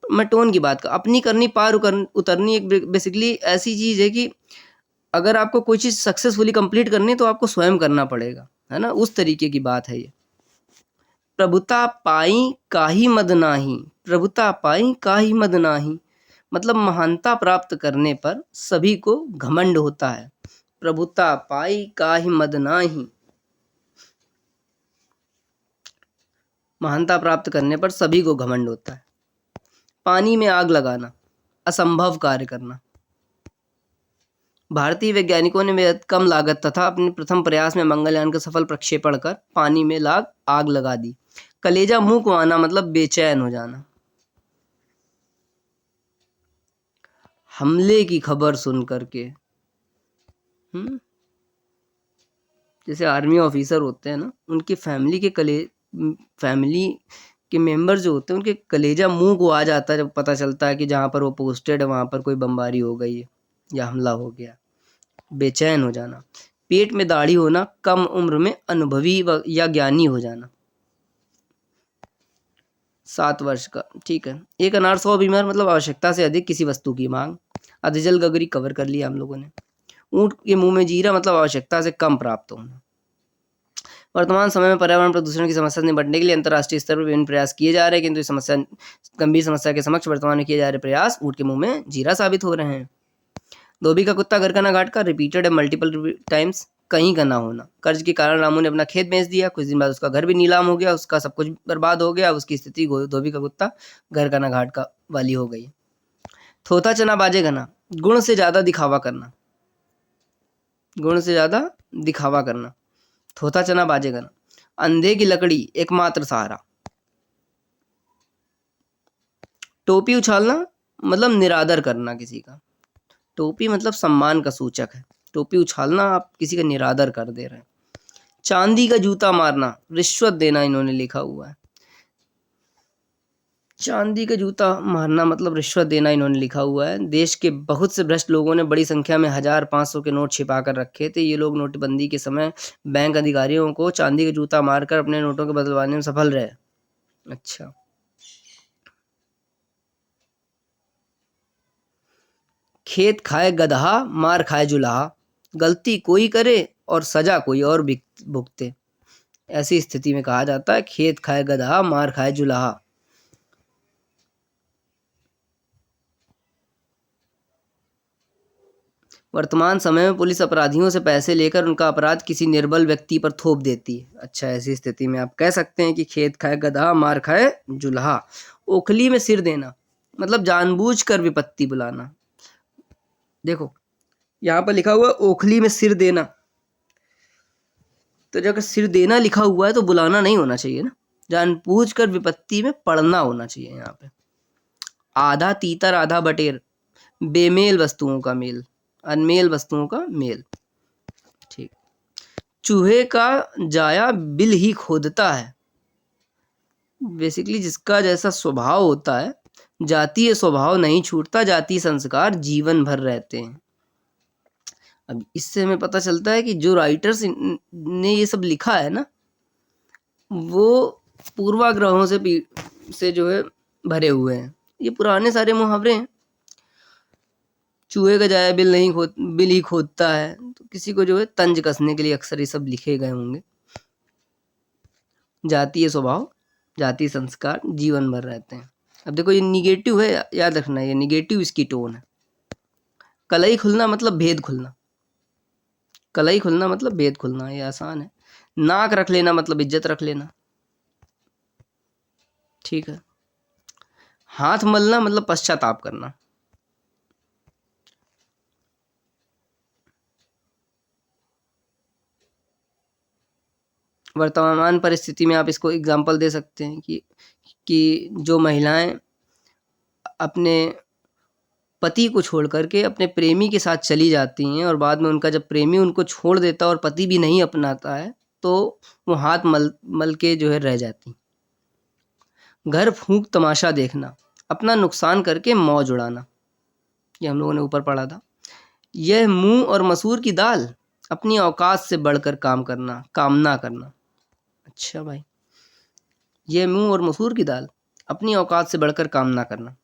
मैं टोन की बात कर। अपनी करनी पार उतरनी एक बेसिकली ऐसी चीज है कि अगर आपको कोई चीज सक्सेसफुली कंप्लीट करनी है तो आपको स्वयं करना पड़ेगा, है ना, उस तरीके की बात है ये। प्रभुता पाई काहि मद नाही, प्रभुता पाई काहि मद नाही, मतलब महानता प्राप्त करने पर सभी को घमंड होता है। प्रभुता पाई काहि मद नाही, महानता प्राप्त करने पर सभी को घमंड होता है। पानी में आग लगाना, असंभव कार्य करना। भारतीय वैज्ञानिकों ने बेहद कम लागत तथा अपने प्रथम प्रयास में मंगलयान का सफल प्रक्षेपण कर पानी में आग लगा दी। कलेजा मुंह को आना, मतलब बेचैन हो जाना। हमले की खबर सुन करके, जैसे आर्मी ऑफिसर होते हैं ना, उनके फैमिली के मेंबर जो होते हैं, उनके कलेजा मुंह को आ जाता है जब पता चलता है कि जहाँ पर वो पोस्टेड है वहाँ पर कोई बमबारी हो गई है या हमला हो गया। बेचैन हो जाना। पेट में दाढ़ी होना, कम उम्र में अनुभवी या ज्ञानी हो जाना। 7 वर्ष का, ठीक है। एक अनार 100 बीमार, मतलब आवश्यकता से अधिक किसी वस्तु की मांग। अधजल गगरी कवर कर लिया हम लोगों ने। ऊंट के मुंह में जीरा, मतलब आवश्यकता से कम प्राप्त होना। वर्तमान समय में पर्यावरण प्रदूषण की समस्या से निपटने के लिए अंतर्राष्ट्रीय स्तर पर विभिन्न प्रयास किए जा रहे हैं, किंतु इस गंभीर समस्या के समक्ष वर्तमान में किए जा रहे प्रयास ऊंट के मुंह में जीरा साबित हो रहे हैं। धोबी का कुत्ता घर का ना घाट का, रिपीटेड मल्टीपल टाइम्स, कहीं का ना होना। कर्ज के कारण रामू ने अपना खेत बेच दिया, कुछ दिन बाद उसका घर भी नीलाम हो गया, उसका सब कुछ बर्बाद हो गया, उसकी स्थिति धोबी का कुत्ता घर का ना घाट का वाली हो गई। थोथा चना बाजे घना, गुण से ज्यादा दिखावा करना, गुण से ज्यादा दिखावा करना। थोथा चना बाजे घना। अंधे की लकड़ी एकमात्र सहारा। टोपी उछालना, मतलब निरादर करना किसी का। टोपी मतलब सम्मान का सूचक है, टोपी उछालना आप किसी का निरादर कर दे रहे हैं। चांदी का जूता मारना, रिश्वत देना इन्होंने लिखा हुआ है। चांदी का जूता मारना मतलब रिश्वत देना इन्होंने लिखा हुआ है। देश के बहुत से भ्रष्ट लोगों ने बड़ी संख्या में 1000 500 के नोट छिपा कर रखे थे। ये लोग नोटबंदी के समय बैंक अधिकारियों को चांदी का जूता मारकर अपने नोटों के बदलवाने में सफल रहे। अच्छा, खेत खाए गदहा, मार खाए जुलाहा, गलती कोई करे और सजा कोई और भुगते। ऐसी स्थिति में कहा जाता है खेत खाए गदहा, मार खाए जुलाहा। वर्तमान समय में पुलिस अपराधियों से पैसे लेकर उनका अपराध किसी निर्बल व्यक्ति पर थोप देती है। अच्छा, ऐसी स्थिति में आप कह सकते हैं कि खेत खाए गदहा, मार खाए जुल्हा। ओखली में सिर देना, मतलब जानबूझकर विपत्ति बुलाना। देखो यहाँ पर लिखा हुआ है ओखली में सिर देना, तो जब सिर देना लिखा हुआ है तो बुलाना नहीं होना चाहिए ना, जानबूझकर विपत्ति में पड़ना होना चाहिए यहाँ पे। आधा तीतर आधा बटेर, बेमेल वस्तुओं का मेल, अनमेल वस्तुओं का मेल। ठीक। चूहे का जाया बिल ही खोदता है, बेसिकली जिसका जैसा स्वभाव होता है, जातीय स्वभाव नहीं छूटता, जातीय संस्कार जीवन भर रहते हैं। अब इससे हमें पता चलता है कि जो राइटर्स ने ये सब लिखा है ना, वो पूर्वाग्रहों से जो है भरे हुए हैं। ये पुराने सारे मुहावरे हैं। चूहे का जाया बिल ही खोदता है, तो किसी को जो है तंज कसने के लिए अक्सर ये सब लिखे गए होंगे। जातीय स्वभाव, जातीय संस्कार जीवन भर रहते हैं। अब देखो ये निगेटिव है, याद रखना, ये निगेटिव इसकी टोन है। कलई खुलना मतलब भेद खुलना, कलई खुलना मतलब भेद खुलना, ये आसान है। नाक रख लेना मतलब इज्जत रख लेना, ठीक है। हाथ मलना मतलब पश्चाताप करना। वर्तमान परिस्थिति में आप इसको एग्जाम्पल दे सकते हैं कि जो महिलाएं अपने पति को छोड़ करके अपने प्रेमी के साथ चली जाती हैं और बाद में उनका जब प्रेमी उनको छोड़ देता है और पति भी नहीं अपनाता है तो वो हाथ मल मल के जो है रह जाती। घर फूंक तमाशा देखना, अपना नुकसान करके मौज उड़ाना, ये हम लोगों ने ऊपर पढ़ा था। यह मूंग और मसूर की दाल, अपनी औकात से बढ़कर काम करना, कामना करना। अच्छा भाई, यह मूंग और मसूर की दाल, अपनी औकात से बढ़कर कामना करना।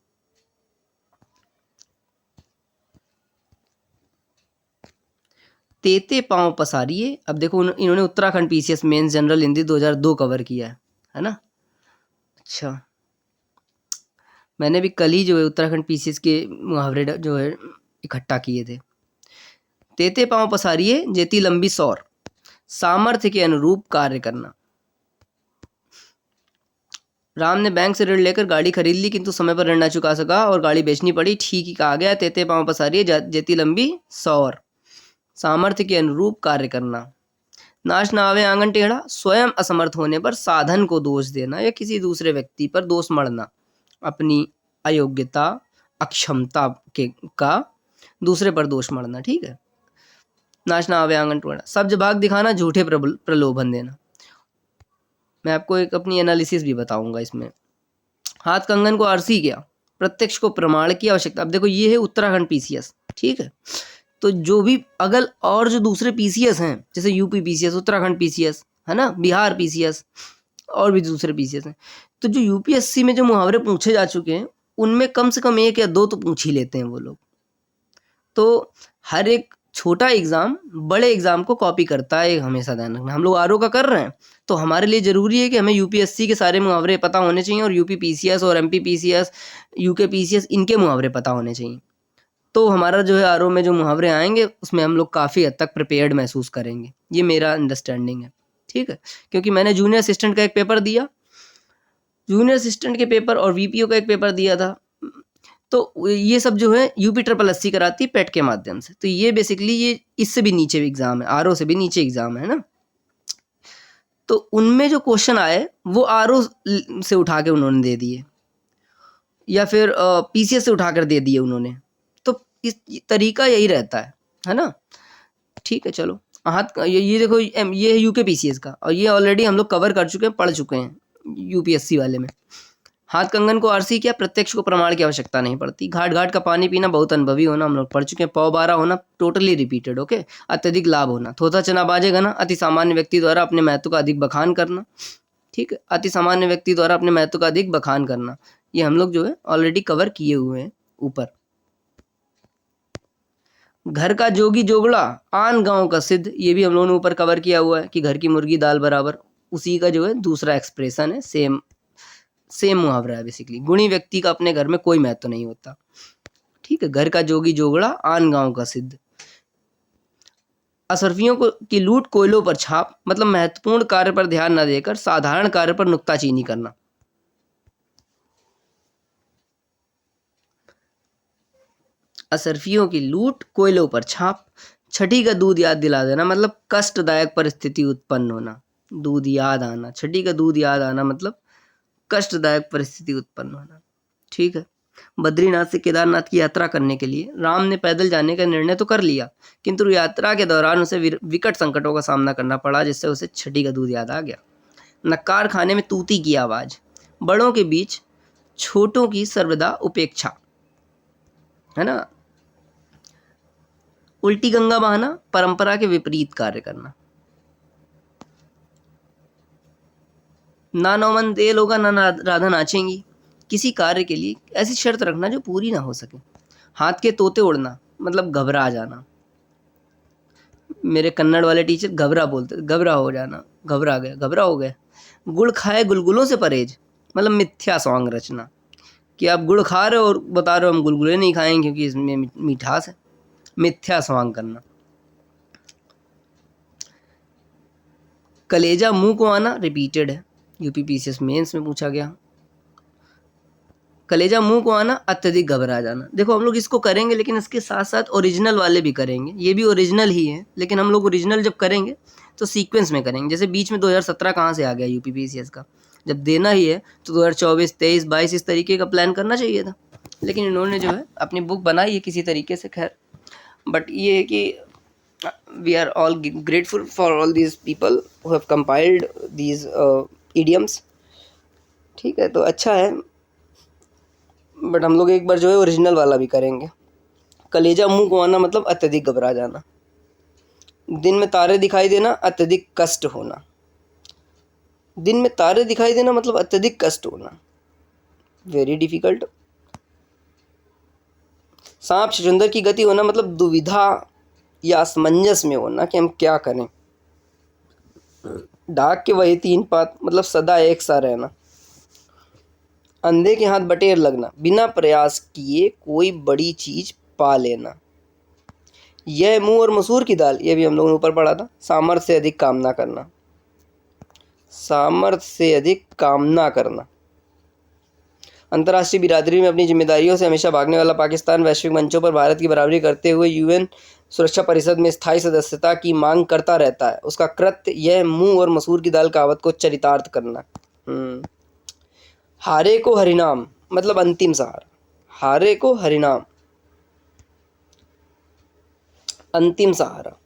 तेते पांव पसारिए। अब देखो इन्होंने Uttarakhand PCS mains general Hindi 2002 cover किया है ना। अच्छा, मैंने भी कल ही जो है उत्तराखंड पीसीएस के मुहावरे जो है इकट्ठा किए थे। तेते पांव पसारिए, जेती लंबी सौर, सामर्थ्य के अनुरूप कार्य करना। राम ने बैंक से ऋण लेकर गाड़ी खरीद ली किंतु समय पर ऋण न चुका सका और गाड़ी बेचनी पड़ी। ठीक ही कहा गया, तेते पांव पसारिए, जेती लंबी सौर, सामर्थ्य के अनुरूप कार्य करना। नाश ना आवे आंगन टेढ़ा, स्वयं असमर्थ होने पर साधन को दोष देना या किसी दूसरे व्यक्ति पर दोष मढ़ना, अपनी अयोग्यता अक्षमता का दूसरे पर दोष मढ़ना। ठीक है, नाश ना आवे आंगन टेढ़ा। सब्ज भाग दिखाना, झूठे प्रलोभन देना। मैं आपको एक अपनी एनालिसिस भी बताऊंगा इसमें। हाथ कंगन को आरसी किया, प्रत्यक्ष को प्रमाण की आवश्यकता। अब देखो ये है उत्तराखंड पीसीएस, ठीक है। तो जो भी अगल और जो दूसरे पीसीएस हैं, जैसे यूपी पीसीएस, उत्तराखंड पीसीएस है ना, बिहार पीसीएस और भी दूसरे पीसीएस हैं, तो जो यूपीएससी में जो मुहावरे पूछे जा चुके हैं उनमें कम से कम 1 या 2 तो पूछ ही लेते हैं वो लोग। तो हर एक छोटा एग्जाम बड़े एग्जाम को कॉपी करता है, हमेशा ध्यान रखना। हम लोग आरओ का कर रहे हैं तो हमारे लिए ज़रूरी है कि हमें यूपीएससी के सारे मुहावरे पता होने चाहिए और यूपी पीसीएस और एमपी पीसीएस, यूके पीसीएस, इनके मुहावरे पता होने चाहिए। तो हमारा जो है आरओ में जो मुहावरे आएंगे उसमें हम लोग काफ़ी हद तक प्रिपेयर्ड महसूस करेंगे। ये मेरा अंडरस्टैंडिंग है, ठीक है। क्योंकि मैंने जूनियर असिस्टेंट का एक पेपर दिया, जूनियर असिस्टेंट के पेपर और वीपीओ का एक पेपर दिया था। तो ये सब जो है यूपी ट्रिपल एससी कराती है पेट के माध्यम से। तो ये बेसिकली ये इससे भी नीचे एग्जाम है, आरओ से भी नीचे एग्जाम है ना। तो उनमें जो क्वेश्चन आए वो आरओ से उठा के उन्होंने दे दिए या फिर पीसीएस से उठा कर दे दिए उन्होंने। तो इस तरीका यही रहता है ना। ठीक है, चलो हाथ ये देखो, ये है यूके पीसीएस का और ये ऑलरेडी हम लोग कवर कर चुके हैं, पढ़ चुके हैं यूपीएससी वाले में। हाथ कंगन को आरसी किया, प्रत्यक्ष को प्रमाण की आवश्यकता नहीं पड़ती। घाट घाट का पानी पीना, बहुत अनुभवी होना, हम लोग पढ़ चुके हैं। पौ 12 होना, टोटली रिपीटेड, ओके। अत्यधिक लाभ होना, थोथा चना बाजे घना, अति सामान्य व्यक्ति द्वारा अपने महत्व का अधिक बखान करना। ठीक है, अति सामान्य व्यक्ति द्वारा अपने महत्व का अधिक बखान करना, ये हम लोग जो है ऑलरेडी कवर किए हुए हैं ऊपर। घर का जोगी जोगड़ा, आन गांव का सिद्ध, ये भी हम लोगों ने ऊपर कवर किया हुआ है कि घर की मुर्गी दाल बराबर, उसी का जो है दूसरा एक्सप्रेशन है, सेम मुहावरा है बेसिकली। गुणी व्यक्ति का अपने घर में कोई महत्व नहीं होता। ठीक है, घर का जोगी जोगड़ा, आन गांव का सिद्ध। असरफियों को की लूट, कोयलों पर छाप, मतलब महत्वपूर्ण कार्य पर ध्यान न देकर साधारण कार्य पर नुक्ताचीनी करना। असरफियों की लूट, कोयलों पर छाप, छठी का दूध याद दिला देना, मतलब कष्टदायक परिस्थिति उत्पन्न होना, दूध याद आना। छठी का दूध याद आना मतलब कष्टदायक परिस्थिति उत्पन्न होना। ठीक है, बद्रीनाथ से केदारनाथ की यात्रा करने के लिए राम ने पैदल जाने का निर्णय तो कर लिया, किंतु यात्रा के दौरान उसे विकट संकटों का सामना करना पड़ा, जिससे उसे छठी का दूध याद आ गया। नक्कार खाने में तूती की आवाज, बड़ों के बीच छोटों की सर्वदा उपेक्षा, है ना। उल्टी गंगा बहाना, परंपरा के विपरीत कार्य करना। ना नौमन देल होगा, ना राधा नाचेंगी, किसी कार्य के लिए ऐसी शर्त रखना जो पूरी ना हो सके। हाथ के तोते उड़ना, मतलब घबरा जाना। मेरे कन्नड़ वाले टीचर घबरा बोलते, घबरा हो जाना, घबरा गया, घबरा हो गए। गुड़ खाए गुलगुलों से परहेज, मतलब मिथ्या सॉन्ग रचना कि आप गुड़ खा रहे हो और बता रहे हो हम गुलगुले नहीं खाएंगे क्योंकि इसमें मिठास है, मिथ्या सॉन्ग करना। कलेजा मुंह को आना, रिपीटेड है, यूपी पीसीएस मेंस में पूछा गया। कलेजा मुंह को आना, अत्यधिक घबरा जाना। देखो हम लोग इसको करेंगे लेकिन इसके साथ साथ ओरिजिनल वाले भी करेंगे, ये भी ओरिजिनल ही है, लेकिन हम लोग ओरिजिनल जब करेंगे तो सीक्वेंस में करेंगे। जैसे बीच में 2017 कहाँ से आ गया यूपीपीसीएस का, जब देना ही है तो 2024, 23, 22 इस तरीके का प्लान करना चाहिए था, लेकिन इन्होंने जो है अपनी बुक बनाई है किसी तरीके से। खैर, बट ये है कि we are all grateful for all these people who have compiled these idioms. ठीक है, तो अच्छा है, बट हम लोग एक बार जो है ओरिजिनल वाला भी करेंगे। कलेजा मुंह को आना मतलब अत्यधिक घबरा जाना। दिन में तारे दिखाई देना, अत्यधिक कष्ट होना। दिन में तारे दिखाई देना मतलब अत्यधिक कष्ट होना, वेरी डिफिकल्ट। सांप छुछुंदर की गति होना मतलब दुविधा या असमंजस में होना कि हम क्या करें। डाक के वही 3 पात मतलब सदा एक सा रहना। अंधे के हाथ बटेर लगना, बिना प्रयास किए कोई बड़ी चीज पा लेना। यह मुंह और मसूर की दाल, ये भी हम लोगों ने ऊपर पढ़ा था। सामर्थ्य से अधिक कामना करना, सामर्थ्य से अधिक कामना करना। अंतर्राष्ट्रीय बिरादरी में अपनी जिम्मेदारियों से हमेशा भागने वाला पाकिस्तान वैश्विक मंचों पर भारत की बराबरी करते हुए यूएन सुरक्षा परिषद में स्थायी सदस्यता की मांग करता रहता है। उसका कृत्य यह मुंह और मसूर की दाल कहावत को चरितार्थ करना। हारे को हरिनाम मतलब अंतिम सहारा। हारे को हरिनाम, अंतिम सहारा।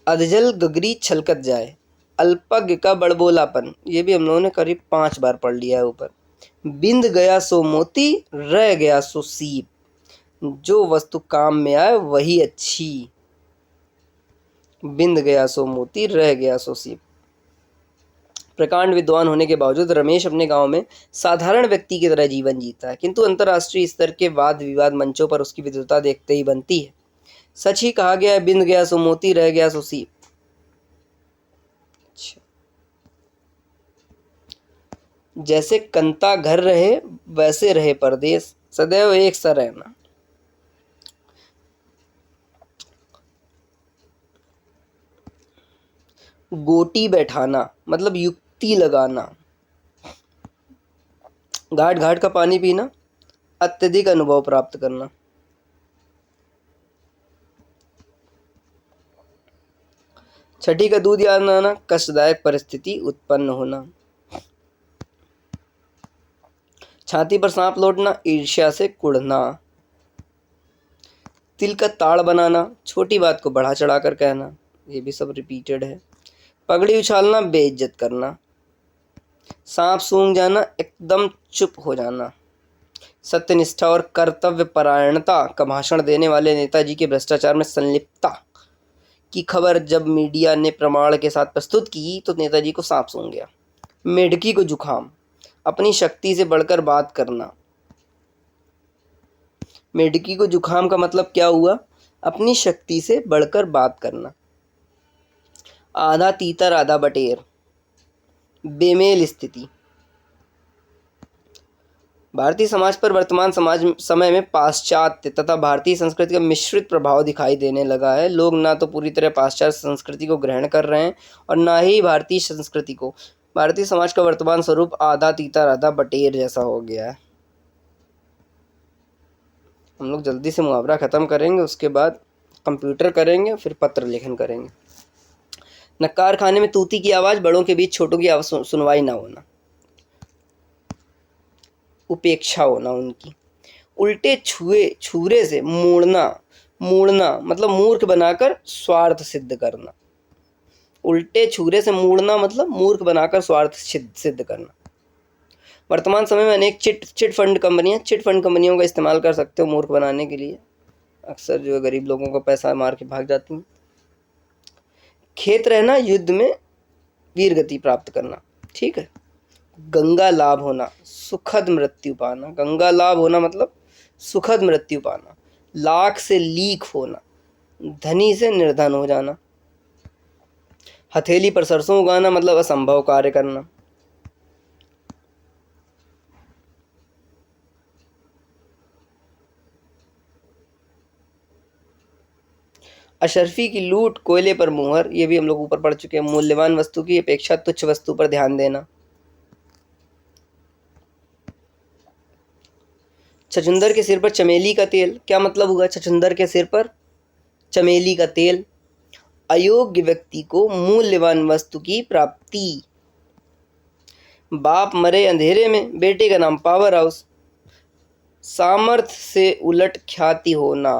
अधजल गगरी छलकत जाए, अल्पज्ञ का बड़बोलापन, ये भी हम लोगों ने करीब 5 बार पढ़ लिया है ऊपर। बिंद गया सो मोती, रह गया सो सीप, जो वस्तु काम में आए वही अच्छी। बिंद गया सो मोती, रह गया सो सीप। प्रकांड विद्वान होने के बावजूद रमेश अपने गांव में साधारण व्यक्ति की तरह जीवन जीता है, किंतु अंतर्राष्ट्रीय स्तर के वाद विवाद मंचों पर उसकी विद्वता देखते ही बनती है। सच ही कहा गया है, बिंद गया सो मोती, रह गया सो सीप। जैसे कंता घर रहे वैसे रहे परदेश, सदैव एक सा रहना। गोटी बैठाना मतलब युक्ति लगाना। घाट घाट का पानी पीना, अत्यधिक अनुभव प्राप्त करना। छठी का दूध याद न आना, कष्टदायक परिस्थिति उत्पन्न होना। छाती पर सांप लौटना, ईर्ष्या से कुढ़ना। तिल का ताड़ बनाना, छोटी बात को बढ़ा चढ़ाकर कहना, ये भी सब रिपीटेड है। पगड़ी उछालना, बेइज्जत करना। सांप सूंघ जाना, एकदम चुप हो जाना। सत्यनिष्ठा और कर्तव्य परायणता का भाषण देने वाले नेताजी के भ्रष्टाचार में संलिप्तता की खबर जब मीडिया ने प्रमाण के साथ प्रस्तुत की तो नेताजी को सांप सूंघ गया। मेढकी को जुखाम, अपनी शक्ति से बढ़कर बात करना। मेढकी को जुखाम का मतलब क्या हुआ? अपनी शक्ति से बढ़कर बात करना। आधा तीतर आधा बटेर, बेमेल स्थिति। भारतीय समाज पर वर्तमान समय में पाश्चात्य तथा भारतीय संस्कृति का मिश्रित प्रभाव दिखाई देने लगा है। लोग ना तो पूरी तरह पाश्चात्य संस्कृति को ग्रहण कर रहे हैं और ना ही भारतीय संस्कृति को। भारतीय समाज का वर्तमान स्वरूप आधा तीतर आधा बटेर जैसा हो गया है। हम लोग जल्दी से मुहावरा ख़त्म करेंगे, उसके बाद कंप्यूटर करेंगे, फिर पत्र लेखन करेंगे। नक्कार खाने में तूती की आवाज़, बड़ों के बीच छोटों की आवाज़ सुनवाई ना होना, उपेक्षा होना उनकी। उल्टे छुरे से मोड़ना, मूड़ना मतलब मूर्ख बनाकर स्वार्थ सिद्ध करना। उल्टे छुरे से मूड़ना मतलब मूर्ख बनाकर स्वार्थ सिद्ध करना। वर्तमान समय में अनेक चिट फंड कंपनियों का इस्तेमाल कर सकते हो मूर्ख बनाने के लिए। अक्सर जो है गरीब लोगों को पैसा मार के भाग जाती हैं। खेत रहना, युद्ध में वीर गति प्राप्त करना। ठीक है। गंगा लाभ होना, सुखद मृत्यु पाना। गंगा लाभ होना मतलब सुखद मृत्यु पाना। लाख से लीक होना, धनी से निर्धन हो जाना। हथेली पर सरसों उगाना मतलब असंभव कार्य करना। अशर्फी की लूट, कोयले पर मुहर, ये भी हम लोग ऊपर पढ़ चुके हैं। मूल्यवान वस्तु की अपेक्षा तुच्छ वस्तु पर ध्यान देना। छछूंदर के सिर पर चमेली का तेल, क्या मतलब हुआ? छछूंदर के सिर पर चमेली का तेल। अयोग्य व्यक्ति को मूल्यवान वस्तु की प्राप्ति। बाप मरे अंधेरे में, बेटे का नाम पावर हाउस। सामर्थ्य से उलट ख्याति होना,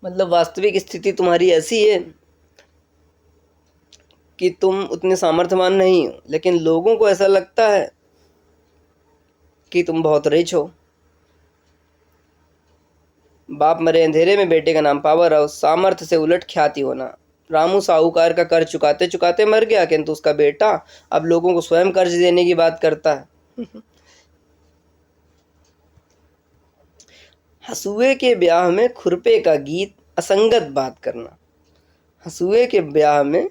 मतलब वास्तविक स्थिति तुम्हारी ऐसी है कि तुम उतने सामर्थ्यवान नहीं हो, लेकिन लोगों को ऐसा लगता है कि तुम बहुत रिच हो। बाप मरे अंधेरे में, बेटे का नाम पावर हाउस। सामर्थ्य से उलट ख्याति होना। रामू साहूकार का कर्ज चुकाते चुकाते मर गया, किंतु उसका बेटा अब लोगों को स्वयं कर्ज देने की बात करता है। हंसुए के ब्याह में खुरपे का गीत, असंगत बात करना। हंसुए के ब्याह में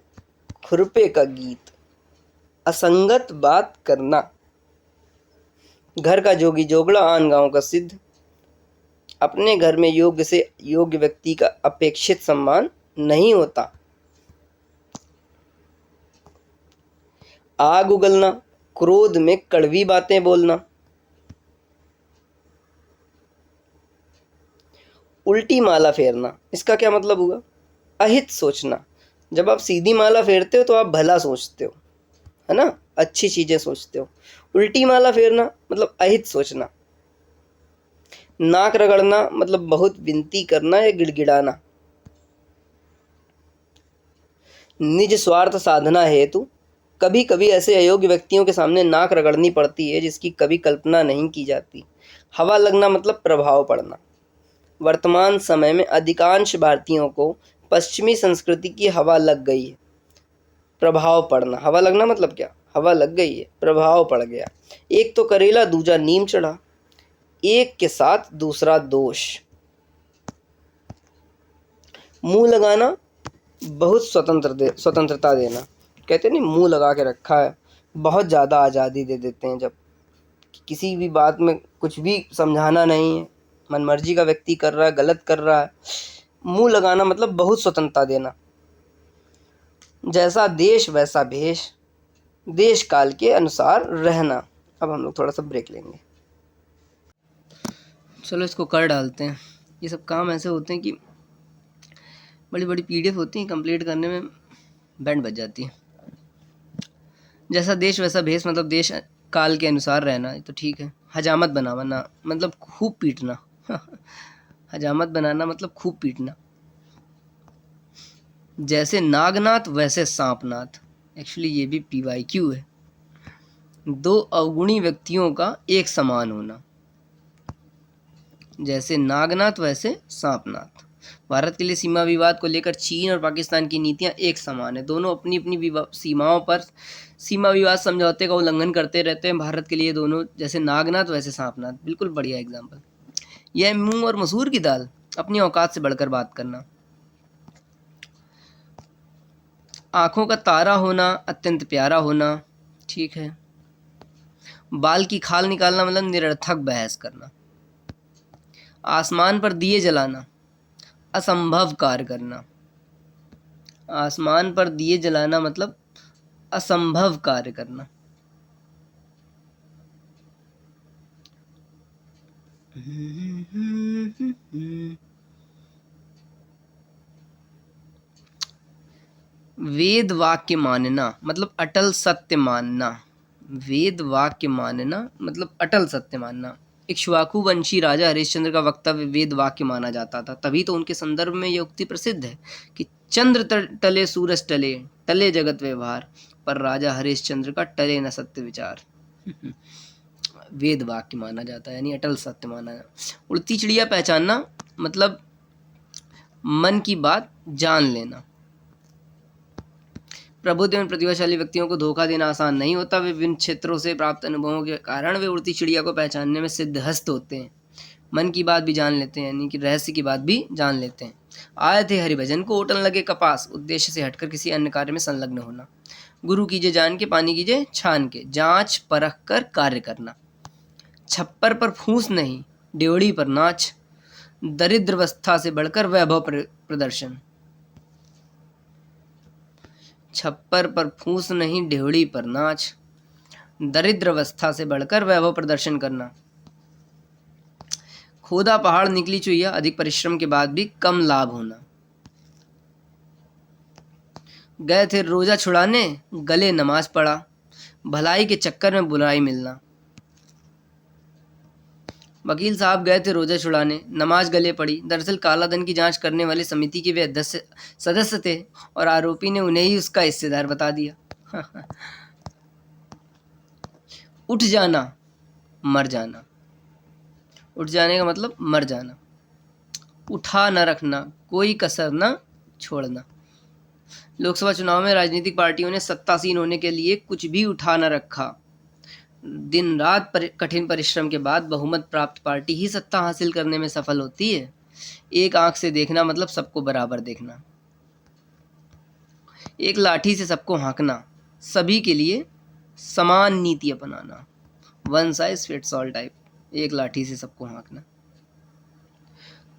खुरपे का गीत, असंगत बात करना। घर का जोगी जोगड़ा, आन गांव का सिद्ध। अपने घर में योग्य से योग्य व्यक्ति का अपेक्षित सम्मान नहीं होता। आग उगलना, क्रोध में कड़वी बातें बोलना। उल्टी माला फेरना, इसका क्या मतलब हुआ? अहित सोचना। जब आप सीधी माला फेरते हो तो आप भला सोचते हो, है ना, अच्छी चीजें सोचते हो। उल्टी माला फेरना मतलब अहित सोचना। नाक रगड़ना मतलब बहुत विनती करना या गिड़गिड़ाना। निज स्वार्थ साधना हेतु कभी कभी ऐसे अयोग्य व्यक्तियों के सामने नाक रगड़नी पड़ती है जिसकी कभी कल्पना नहीं की जाती। हवा लगना मतलब प्रभाव पड़ना। वर्तमान समय में अधिकांश भारतीयों को पश्चिमी संस्कृति की हवा लग गई है। प्रभाव पड़ना, हवा लगना मतलब क्या? हवा लग गई है, प्रभाव पड़ गया। एक तो करेला दूजा नीम चढ़ा, एक के साथ दूसरा दोष। मुंह लगाना बहुत स्वतंत्रता देना। कहते नहीं, मुंह लगा के रखा है, बहुत ज़्यादा आज़ादी दे देते हैं। जब किसी भी बात में कुछ भी समझाना नहीं है, मनमर्जी का व्यक्ति कर रहा है, गलत कर रहा है। मुंह लगाना मतलब बहुत स्वतंत्रता देना। जैसा देश वैसा भेष, देश काल के अनुसार रहना। अब हम लोग थोड़ा सा ब्रेक लेंगे। चलो इसको कर डालते हैं। ये सब काम ऐसे होते हैं कि बड़ी बड़ी पीडीएफ होती हैं, कंप्लीट करने में बैंड बज जाती है। जैसा देश वैसा भेष मतलब देश काल के अनुसार रहना, तो ठीक है। हजामत बनाना मतलब खूब पीटना। हजामत बनाना मतलब खूब पीटना। जैसे नागनाथ वैसे सांपनाथ, एक्चुअली ये भी PYQ है। दो अवगुणी व्यक्तियों का एक समान होना। जैसे नागनाथ वैसे सांपनाथ। भारत के लिए सीमा विवाद को लेकर चीन और पाकिस्तान की नीतियां एक समान है। दोनों अपनी अपनी सीमाओं पर सीमा विवाद समझौते का उल्लंघन करते रहते हैं। भारत के लिए दोनों जैसे नागनाथ वैसे सांपनाथ, बिल्कुल बढ़िया एग्जाम्पल। यह मूंग और मसूर की दाल, अपनी औकात से बढ़कर बात करना। आंखों का तारा होना, अत्यंत प्यारा होना, ठीक है। बाल की खाल निकालना मतलब निरर्थक बहस करना। आसमान पर दिए जलाना, असंभव कार्य करना। आसमान पर दिए जलाना मतलब असंभव कार्य करना। वेद वाक्य मानना मतलब अटल सत्य मानना। वेद वाक्य मानना मतलब अटल सत्य मानना। इक्ष्वाकु वंशी राजा हरिश्चंद्र का वक्तव्य वेद वाक्य माना जाता था, तभी तो उनके संदर्भ में यह उक्ति प्रसिद्ध है कि चंद्र टले सूरज टले, टले जगत व्यवहार, पर राजा हरिश्चंद्र का टले न सत्य विचार। वेद वाक्य माना जाता है यानी अटल सत्य माना। उड़ती चिड़िया पहचानना मतलब मन की बात जान लेना। प्रबुद्ध एवं प्रतिभाशाली व्यक्तियों को धोखा देना आसान नहीं होता। वे विभिन्न क्षेत्रों से प्राप्त अनुभवों के कारण वे उड़ती चिड़िया को पहचानने में सिद्धहस्त होते हैं। मन की बात भी जान लेते हैं यानी कि रहस्य की बात भी जान लेते हैं। आए थे हरिभजन को ओटन लगे कपास, उद्देश्य से हटकर किसी अन्य कार्य में संलग्न होना। गुरु कीजिए जान के, पानी कीजिए छान के, जांच परख कर कार्य करना। छप्पर पर फूंस नहीं, ड्योढ़ी पर नाच, दरिद्रावस्था से बढ़कर वैभव प्रदर्शन। छप्पर पर फूंस नहीं, ड्योढ़ी पर नाच, दरिद्र अवस्था से बढ़कर वैभव प्रदर्शन करना। खोदा पहाड़ निकली चुइया, अधिक परिश्रम के बाद भी कम लाभ होना। गए थे रोजा छुड़ाने, गले नमाज पढ़ा, भलाई के चक्कर में बुराई मिलना। वकील साहब गए थे रोजा छुड़ाने, नमाज गले पड़ी। दरअसल काला धन की जांच करने वाली समिति के वे सदस्य थे और आरोपी ने उन्हें ही उसका हिस्सेदार बता दिया। उठ जाना, मर जाना। उठ जाने का मतलब मर जाना। उठा न रखना, कोई कसर न छोड़ना। लोकसभा चुनाव में राजनीतिक पार्टियों ने सत्तासीन होने के लिए कुछ भी उठा न रखा। दिन रात कठिन परिश्रम के बाद बहुमत प्राप्त पार्टी ही सत्ता हासिल करने में सफल होती है। एक आंख से देखना मतलब सबको बराबर देखना। एक लाठी से सबको हाँकना, सभी के लिए समान नीति अपनाना। One size fits all type, एक लाठी से सबको हाँकना।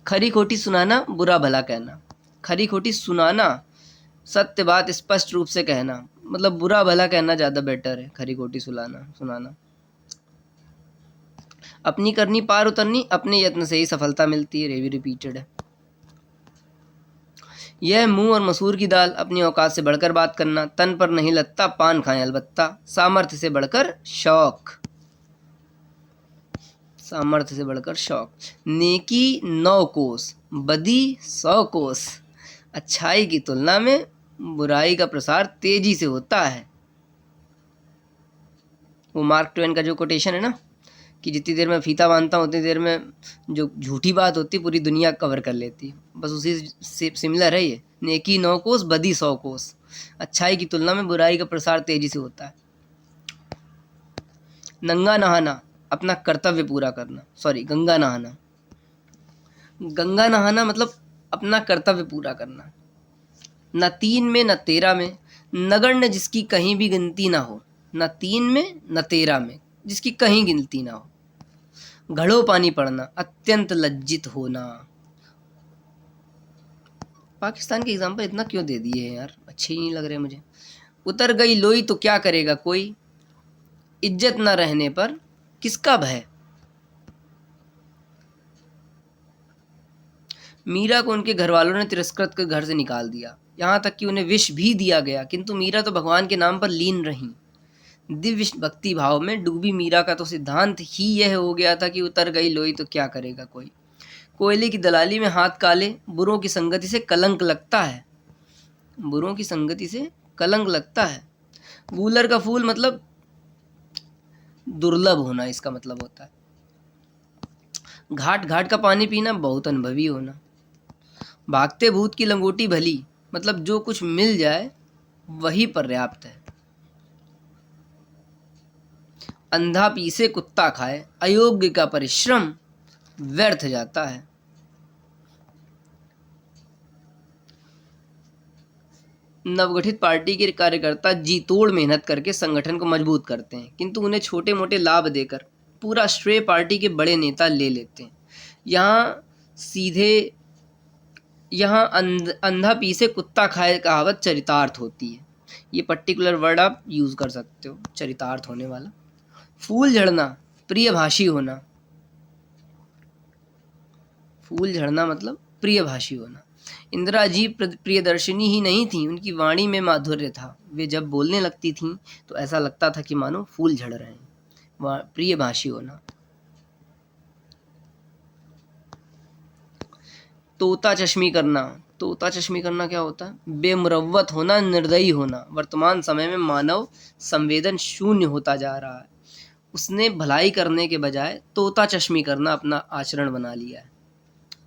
खरी खोटी सुनाना, बुरा भला कहना। खरी खोटी सुनाना, सत्य बात स्पष्ट रूप से कहना, मतलब बुरा भला कहना ज़्यादा बेटर है, खरी खोटी सुनाना। अपनी करनी पार उतरनी, अपने यत्न से ही सफलता मिलती है, ये भी रिपीटेड है। यह मूंग और मसूर की दाल, अपनी औकात से बढ़कर बात करना। तन पर नहीं लगता, पान खाएं अलबत्ता। सामर्थ्य से बढ़कर शौक, सामर्थ्य से बढ़कर शौक। नेकी 9 कोस, बदी 100 कोस। अच्छाई की तुलना में बुराई का प्रसार तेजी से होता है। वो मार्क ट्वेन का जो कोटेशन है ना, कि जितनी देर में फीता बांधता हूँ उतनी देर में जो झूठी बात होती है पूरी दुनिया कवर कर लेती है, बस उसी से सिमिलर है ये। नेकी 9 कोस, बदी 100 कोस। अच्छाई की तुलना में बुराई का प्रसार तेजी से होता है। नंगा नहाना, अपना कर्तव्य पूरा करना। गंगा नहाना। गंगा नहाना मतलब अपना कर्तव्य पूरा करना। न 3 में न 13 में, नगण्य जिसकी कहीं भी गिनती ना हो। न 3 में न 13 में, जिसकी कहीं गिनती ना हो। घड़ों पानी पड़ना, अत्यंत लज्जित होना। पाकिस्तान के एग्जाम्पल इतना क्यों दे दिए हैं यार, अच्छे ही नहीं लग रहे मुझे। उतर गई लोई तो क्या करेगा कोई, इज्जत न रहने पर किसका भय। मीरा को उनके घर वालों ने तिरस्कृत कर घर से निकाल दिया, यहाँ तक कि उन्हें विष भी दिया गया, किंतु मीरा तो भगवान के नाम पर लीन रहीं। दिव्य भक्ति भाव में डूबी मीरा का तो सिद्धांत ही यह हो गया था कि उतर गई लोई तो क्या करेगा कोई। कोयले की दलाली में हाथ काले, बुरों की संगति से कलंक लगता है। बुरों की संगति से कलंक लगता है। गूलर का फूल मतलब दुर्लभ होना, इसका मतलब होता है। घाट घाट का पानी पीना, बहुत अनुभवी होना। भागते भूत की लंगोटी भली, मतलब जो कुछ मिल जाए वही पर्याप्त है। अंधा पीसे कुत्ता खाए, अयोग्य का परिश्रम व्यर्थ जाता है। नवगठित पार्टी के कार्यकर्ता जी तोड़ मेहनत करके संगठन को मजबूत करते हैं, किंतु उन्हें छोटे मोटे लाभ देकर पूरा श्रेय पार्टी के बड़े नेता ले लेते हैं। यहाँ अंधा पीसे कुत्ता खाए कहावत चरितार्थ होती है। ये पर्टिकुलर वर्ड आप यूज़ कर सकते हो, चरितार्थ होने वाला। फूल झड़ना, प्रियभाषी होना। फूल झड़ना मतलब प्रियभाषी होना। इंदिरा जी प्रियदर्शिनी ही नहीं थी, उनकी वाणी में माधुर्य था। वे जब बोलने लगती थीं तो ऐसा लगता था कि मानो फूल झड़ रहे हैं। प्रियभाषी होना। तोता चश्मी करना, तोता चश्मी करना क्या होता है? बेमुरव्वत होना, निर्दयी होना। वर्तमान समय में मानव संवेदन शून्य होता जा रहा है। उसने भलाई करने के बजाय तोता चश्मी करना अपना आचरण बना लिया है।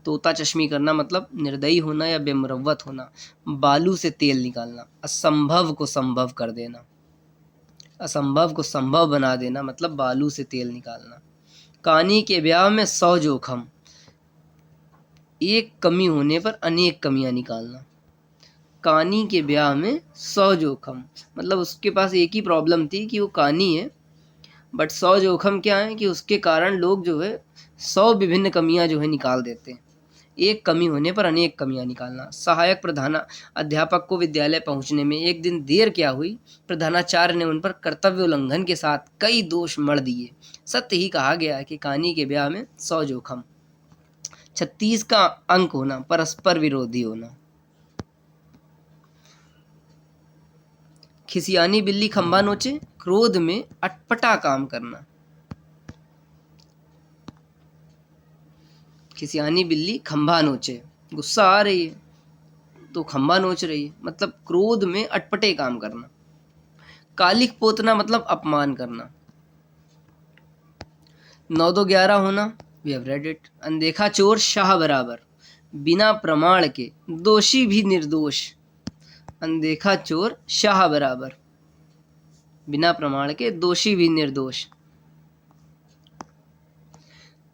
तोता चश्मी करना मतलब निर्दयी होना या बेमुरव्वत होना। बालू से तेल निकालना, असंभव को संभव कर देना। असंभव को संभव बना देना मतलब बालू से तेल निकालना। कानी के ब्याह में 100 जोखम, एक कमी होने पर अनेक कमियां निकालना। कानी के ब्याह में 100 जोखम मतलब उसके पास एक ही प्रॉब्लम थी कि वो कानी है, बट 100 जोखम क्या है कि उसके कारण लोग जो है 100 विभिन्न कमियां जो है निकाल देते हैं। एक कमी होने पर अनेक कमियां निकालना। सहायक प्रधान अध्यापक को विद्यालय पहुंचने में एक दिन देर क्या हुई, प्रधानाचार्य ने उन पर कर्तव्य उल्लंघन के साथ कई दोष मढ़ दिए। सत्य ही कहा गया है कि कहानी के ब्याह में 100 जोखम। 36 का अंक होना, परस्पर विरोधी होना। खिसियानी बिल्ली खंबा नोचे, क्रोध में अटपटा काम करना। खिसियानी बिल्ली खंबा नोचे, गुस्सा आ रही है तो खंबा नोच रही है, मतलब क्रोध में अटपटे काम करना। कालिक पोतना मतलब अपमान करना। 9 2 11 होना, वी हैव रेड इट। अनदेखा चोर शाह बराबर, बिना प्रमाण के दोषी भी निर्दोष। अनदेखा चोर शाह बराबर, बिना प्रमाण के दोषी भी निर्दोष।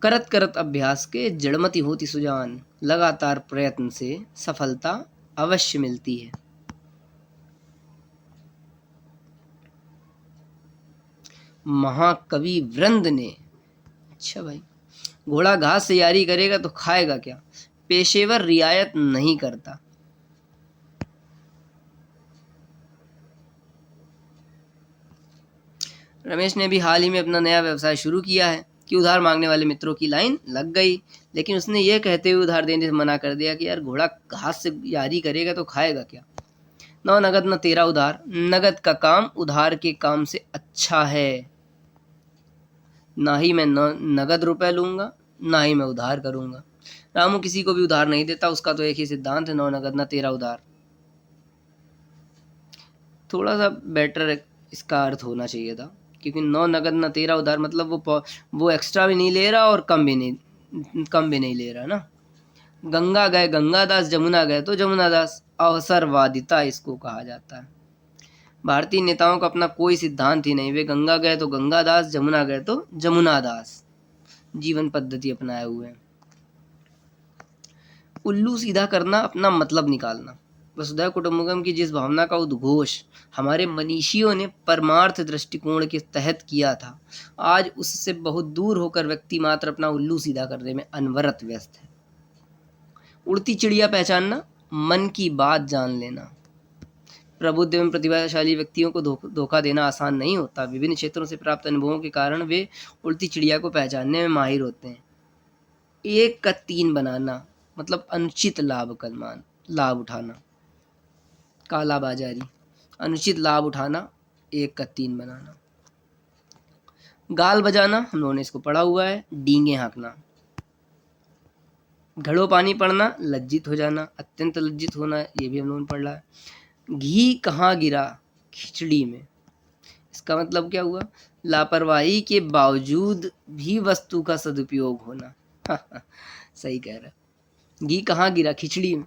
करत करत अभ्यास के जड़मति होती सुजान, लगातार प्रयत्न से सफलता अवश्य मिलती है। महाकवि वृंद ने, अच्छा भाई, घोड़ा घास से यारी करेगा तो खाएगा क्या, पेशेवर रियायत नहीं करता। रमेश ने भी हाल ही में अपना नया व्यवसाय शुरू किया है कि उधार मांगने वाले मित्रों की लाइन लग गई, लेकिन उसने यह कहते हुए उधार देने से मना कर दिया कि यार घोड़ा घास से यारी करेगा तो खाएगा क्या। 9 नगद न 13 उधार, नगद का काम उधार के काम से अच्छा है। ना ही मैं नगद रुपए लूंगा, ना ही मैं उधार करूंगा। रामू किसी को भी उधार नहीं देता, उसका तो एक ही सिद्धांत है, 9 नगद न 13 उधार। थोड़ा सा बेटर इसका अर्थ होना चाहिए था, क्योंकि 9 नगद न 13 उधार मतलब वो एक्स्ट्रा भी नहीं ले रहा और कम भी नहीं ले रहा ना। गंगा गए गंगादास, जमुना गए तो जमुनादास, अवसरवादिता इसको कहा जाता है। भारतीय नेताओं का अपना कोई सिद्धांत ही नहीं, वे गंगा गए तो गंगादास, जमुना गए तो जमुनादास जीवन पद्धति अपनाए हुए हैं। उल्लू सीधा करना, अपना मतलब निकालना। वसुधैव कुटुंबकम की जिस भावना का उद्घोष हमारे मनीषियों ने परमार्थ दृष्टिकोण के तहत किया था, आज उससे बहुत दूर होकर व्यक्ति मात्र अपना उल्लू सीधा करने में अनवरत व्यस्त है। उड़ती चिड़िया पहचानना, मन की बात जान लेना। प्रबुद्ध एवं प्रतिभाशाली व्यक्तियों को धोखा देना आसान नहीं होता। विभिन्न क्षेत्रों से प्राप्त अनुभवों के कारण वे उड़ती चिड़िया को पहचानने में माहिर होते हैं। 1 का 3 बनाना मतलब अनुचित लाभ उठाना, कालाबाजारी, अनुचित लाभ उठाना, 1 का 3 बनाना। गाल बजाना, हम लोगों ने इसको पढ़ा हुआ है, डींगे हाँकना। घड़ों पानी पड़ना, लज्जित हो जाना, अत्यंत लज्जित होना, ये भी हम लोगों ने पढ़ा है। घी कहाँ गिरा, खिचड़ी में, इसका मतलब क्या हुआ, लापरवाही के बावजूद भी वस्तु का सदुपयोग होना। सही कह रहा। घी कहाँ गिरा, खिचड़ी में।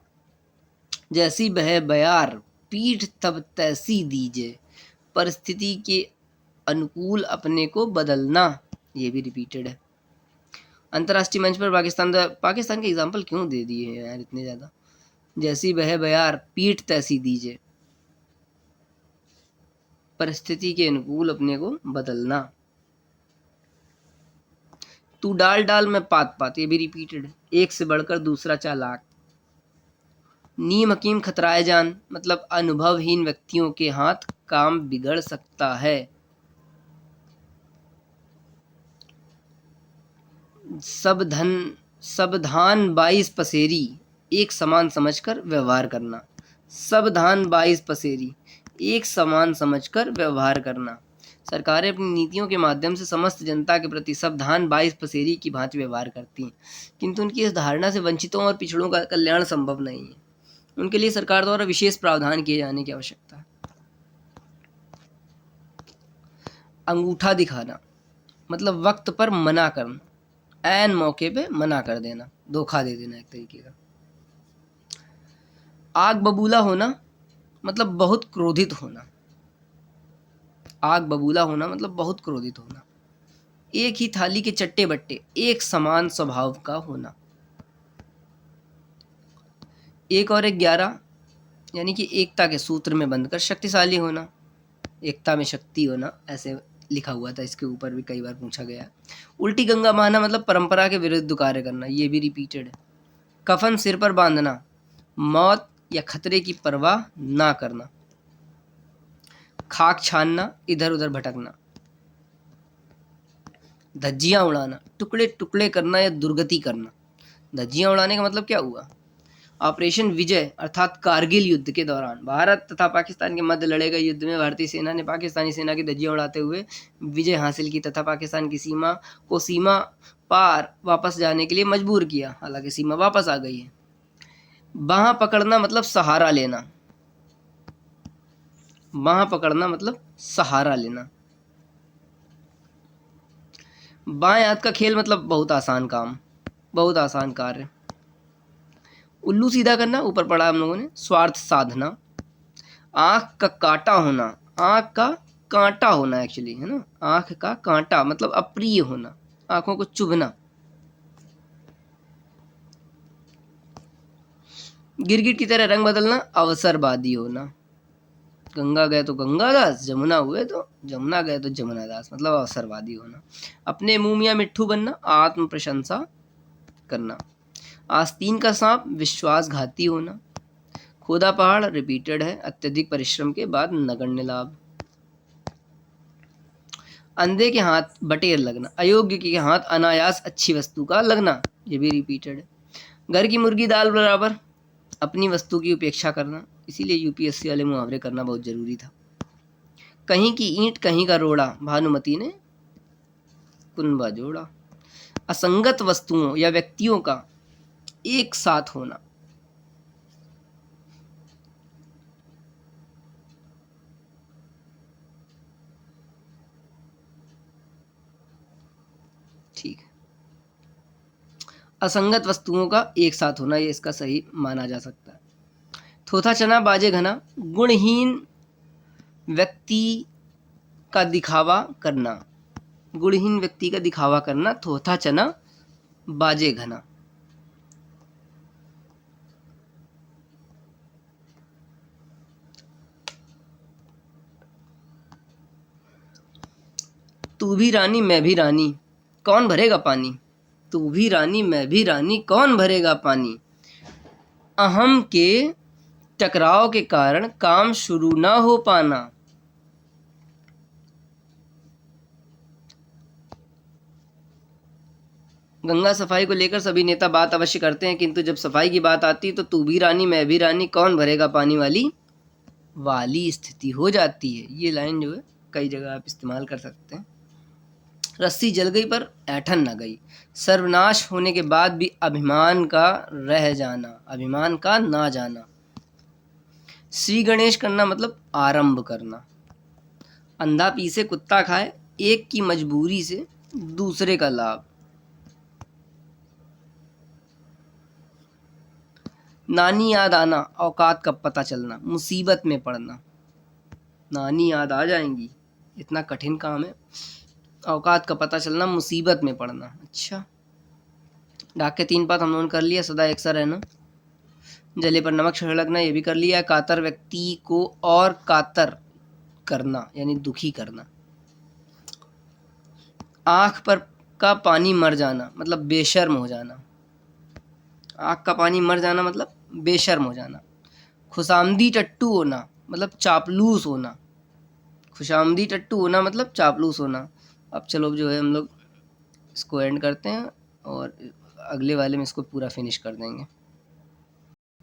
जैसी बहे बयार, पीठ तब तैसी दीजे, परिस्थिति के अनुकूल अपने को बदलना, ये भी रिपीटेड है। अंतर्राष्ट्रीय मंच पर पाकिस्तान के एग्जाम्पल क्यों दे दिए हैं यार इतने ज़्यादा। जैसी बहे बयार, पीठ तैसी दीजे, परिस्थिति के अनुकूल अपने को बदलना। तू डाल डाल में पात पात, ये भी रिपीटेड है। एक से बढ़कर दूसरा चालाक। नीम हकीम खतराए जान, मतलब अनुभवहीन व्यक्तियों के हाथ काम बिगड़ सकता है। सबधान 22 पसेरी, एक समान समझकर व्यवहार करना। सबधान 22 पसेरी, एक समान समझकर व्यवहार करना। सरकारें अपनी नीतियों के माध्यम से समस्त जनता के प्रति सबधान 22 पसेरी की भांति व्यवहार करती हैं, किंतु उनकी इस धारणा से वंचितों और पिछड़ों का कल्याण संभव नहीं है। उनके लिए सरकार द्वारा विशेष प्रावधान किए जाने की आवश्यकता है। अंगूठा दिखाना मतलब वक्त पर मना करना, ऐन मौके पे मना कर देना, धोखा दे देना एक तरीके का। आग बबूला होना मतलब बहुत क्रोधित होना। आग बबूला होना मतलब बहुत क्रोधित होना। एक ही थाली के चट्टे बट्टे, एक समान स्वभाव का होना। 1 और 1 11 यानी कि एकता के सूत्र में बंधकर शक्तिशाली होना, एकता में शक्ति होना, ऐसे लिखा हुआ था, इसके ऊपर भी कई बार पूछा गया। उल्टी गंगा बहाना मतलब परंपरा के विरुद्ध कार्य करना, ये भी रिपीटेड है। कफन सिर पर बांधना, मौत या खतरे की परवाह ना करना, खाक छानना, इधर उधर भटकना, धज्जियां उड़ाना, टुकड़े टुकड़े करना या दुर्गति करना। धज्जियां उड़ाने का मतलब क्या हुआ? ऑपरेशन विजय अर्थात कारगिल युद्ध के दौरान भारत तथा पाकिस्तान के मध्य लड़े गए युद्ध में भारतीय सेना ने पाकिस्तानी सेना की धज्जियां उड़ाते हुए विजय हासिल की तथा पाकिस्तान की सीमा पार वापस जाने के लिए मजबूर किया। हालांकि सीमा वापस आ गई है। बांह पकड़ना मतलब सहारा लेना, बांह पकड़ना मतलब सहारा लेना। बाएं हाथ का खेल मतलब बहुत आसान काम, बहुत आसान कार्य। उल्लू सीधा करना, ऊपर पढ़ा हम लोगों ने। स्वार्थ साधना, आंख का कांटा होना, आंख का कांटा होना एक्चुअली, है ना, आंख का कांटा मतलब अप्रिय होना, आंखों को चुभना। गिरगिट की तरह रंग बदलना, अवसरवादी होना। गंगा गए तो गंगादास, जमुना हुए तो जमुना गए तो जमुनादास, मतलब अवसरवादी होना। अपने मुंह मियां मिट्ठू बनना, आत्म प्रशंसा करना। आस्तीन का सांप, विश्वासघाती होना। खोदा पहाड़ रिपीटेड है, अत्यधिक परिश्रम के बाद नगण्य लाभ। अंधे के हाथ बटेर लगना, अयोग्य के हाथ अनायास अच्छी वस्तु का लगना, ये भी रिपीटेड है। घर की मुर्गी दाल बराबर, अपनी वस्तु की उपेक्षा करना, इसीलिए यूपीएससी वाले मुहावरे करना बहुत जरूरी था। कहीं की ईंट कहीं का रोड़ा, भानुमति ने कुनबा जोड़ा। असंगत वस्तुओं या व्यक्तियों का एक साथ होना, ठीक है, असंगत वस्तुओं का एक साथ होना, ये इसका सही माना जा सकता है। थोथा चना बाजे घना, गुणहीन व्यक्ति का दिखावा करना, गुणहीन व्यक्ति का दिखावा करना, थोथा चना बाजे घना। तू भी रानी मैं भी रानी, कौन भरेगा पानी। तू भी रानी मैं भी रानी, कौन भरेगा पानी। अहम के टकराव के कारण काम शुरू ना हो पाना। गंगा सफाई को लेकर सभी नेता बात अवश्य करते हैं, किंतु जब सफाई की बात आती है तो तू भी रानी मैं भी रानी, कौन भरेगा पानी वाली स्थिति हो जाती है। ये लाइन जो है कई जगह आप इस्तेमाल कर सकते हैं। रस्सी जल गई पर ऐठन न गई, सर्वनाश होने के बाद भी अभिमान का रह जाना, अभिमान का ना जाना। श्री गणेश करना मतलब आरंभ करना। अंधा पीसे कुत्ता खाए, एक की मजबूरी से दूसरे का लाभ। नानी याद आना, औकात का पता चलना, मुसीबत में पड़ना। नानी याद आ जाएंगी, इतना कठिन काम है। औकात का पता चलना, मुसीबत में पड़ना। अच्छा, डाक के 3 पात हम लोगों ने कर लिया। सदा एक सा रहना, जले पर नमक छिड़कना, ये भी कर लिया। कातर व्यक्ति को और कातर करना यानी दुखी करना। आँख पर का पानी मर जाना मतलब बेशर्म हो जाना। आँख का पानी मर जाना मतलब बेशर्म हो जाना। खुशामदी टट्टू होना मतलब चापलूस होना। खुशामदी टट्टू होना मतलब चापलूस होना। अब चलो जो है हम लोग इसको एंड करते हैं और अगले वाले में इसको पूरा फिनिश कर देंगे।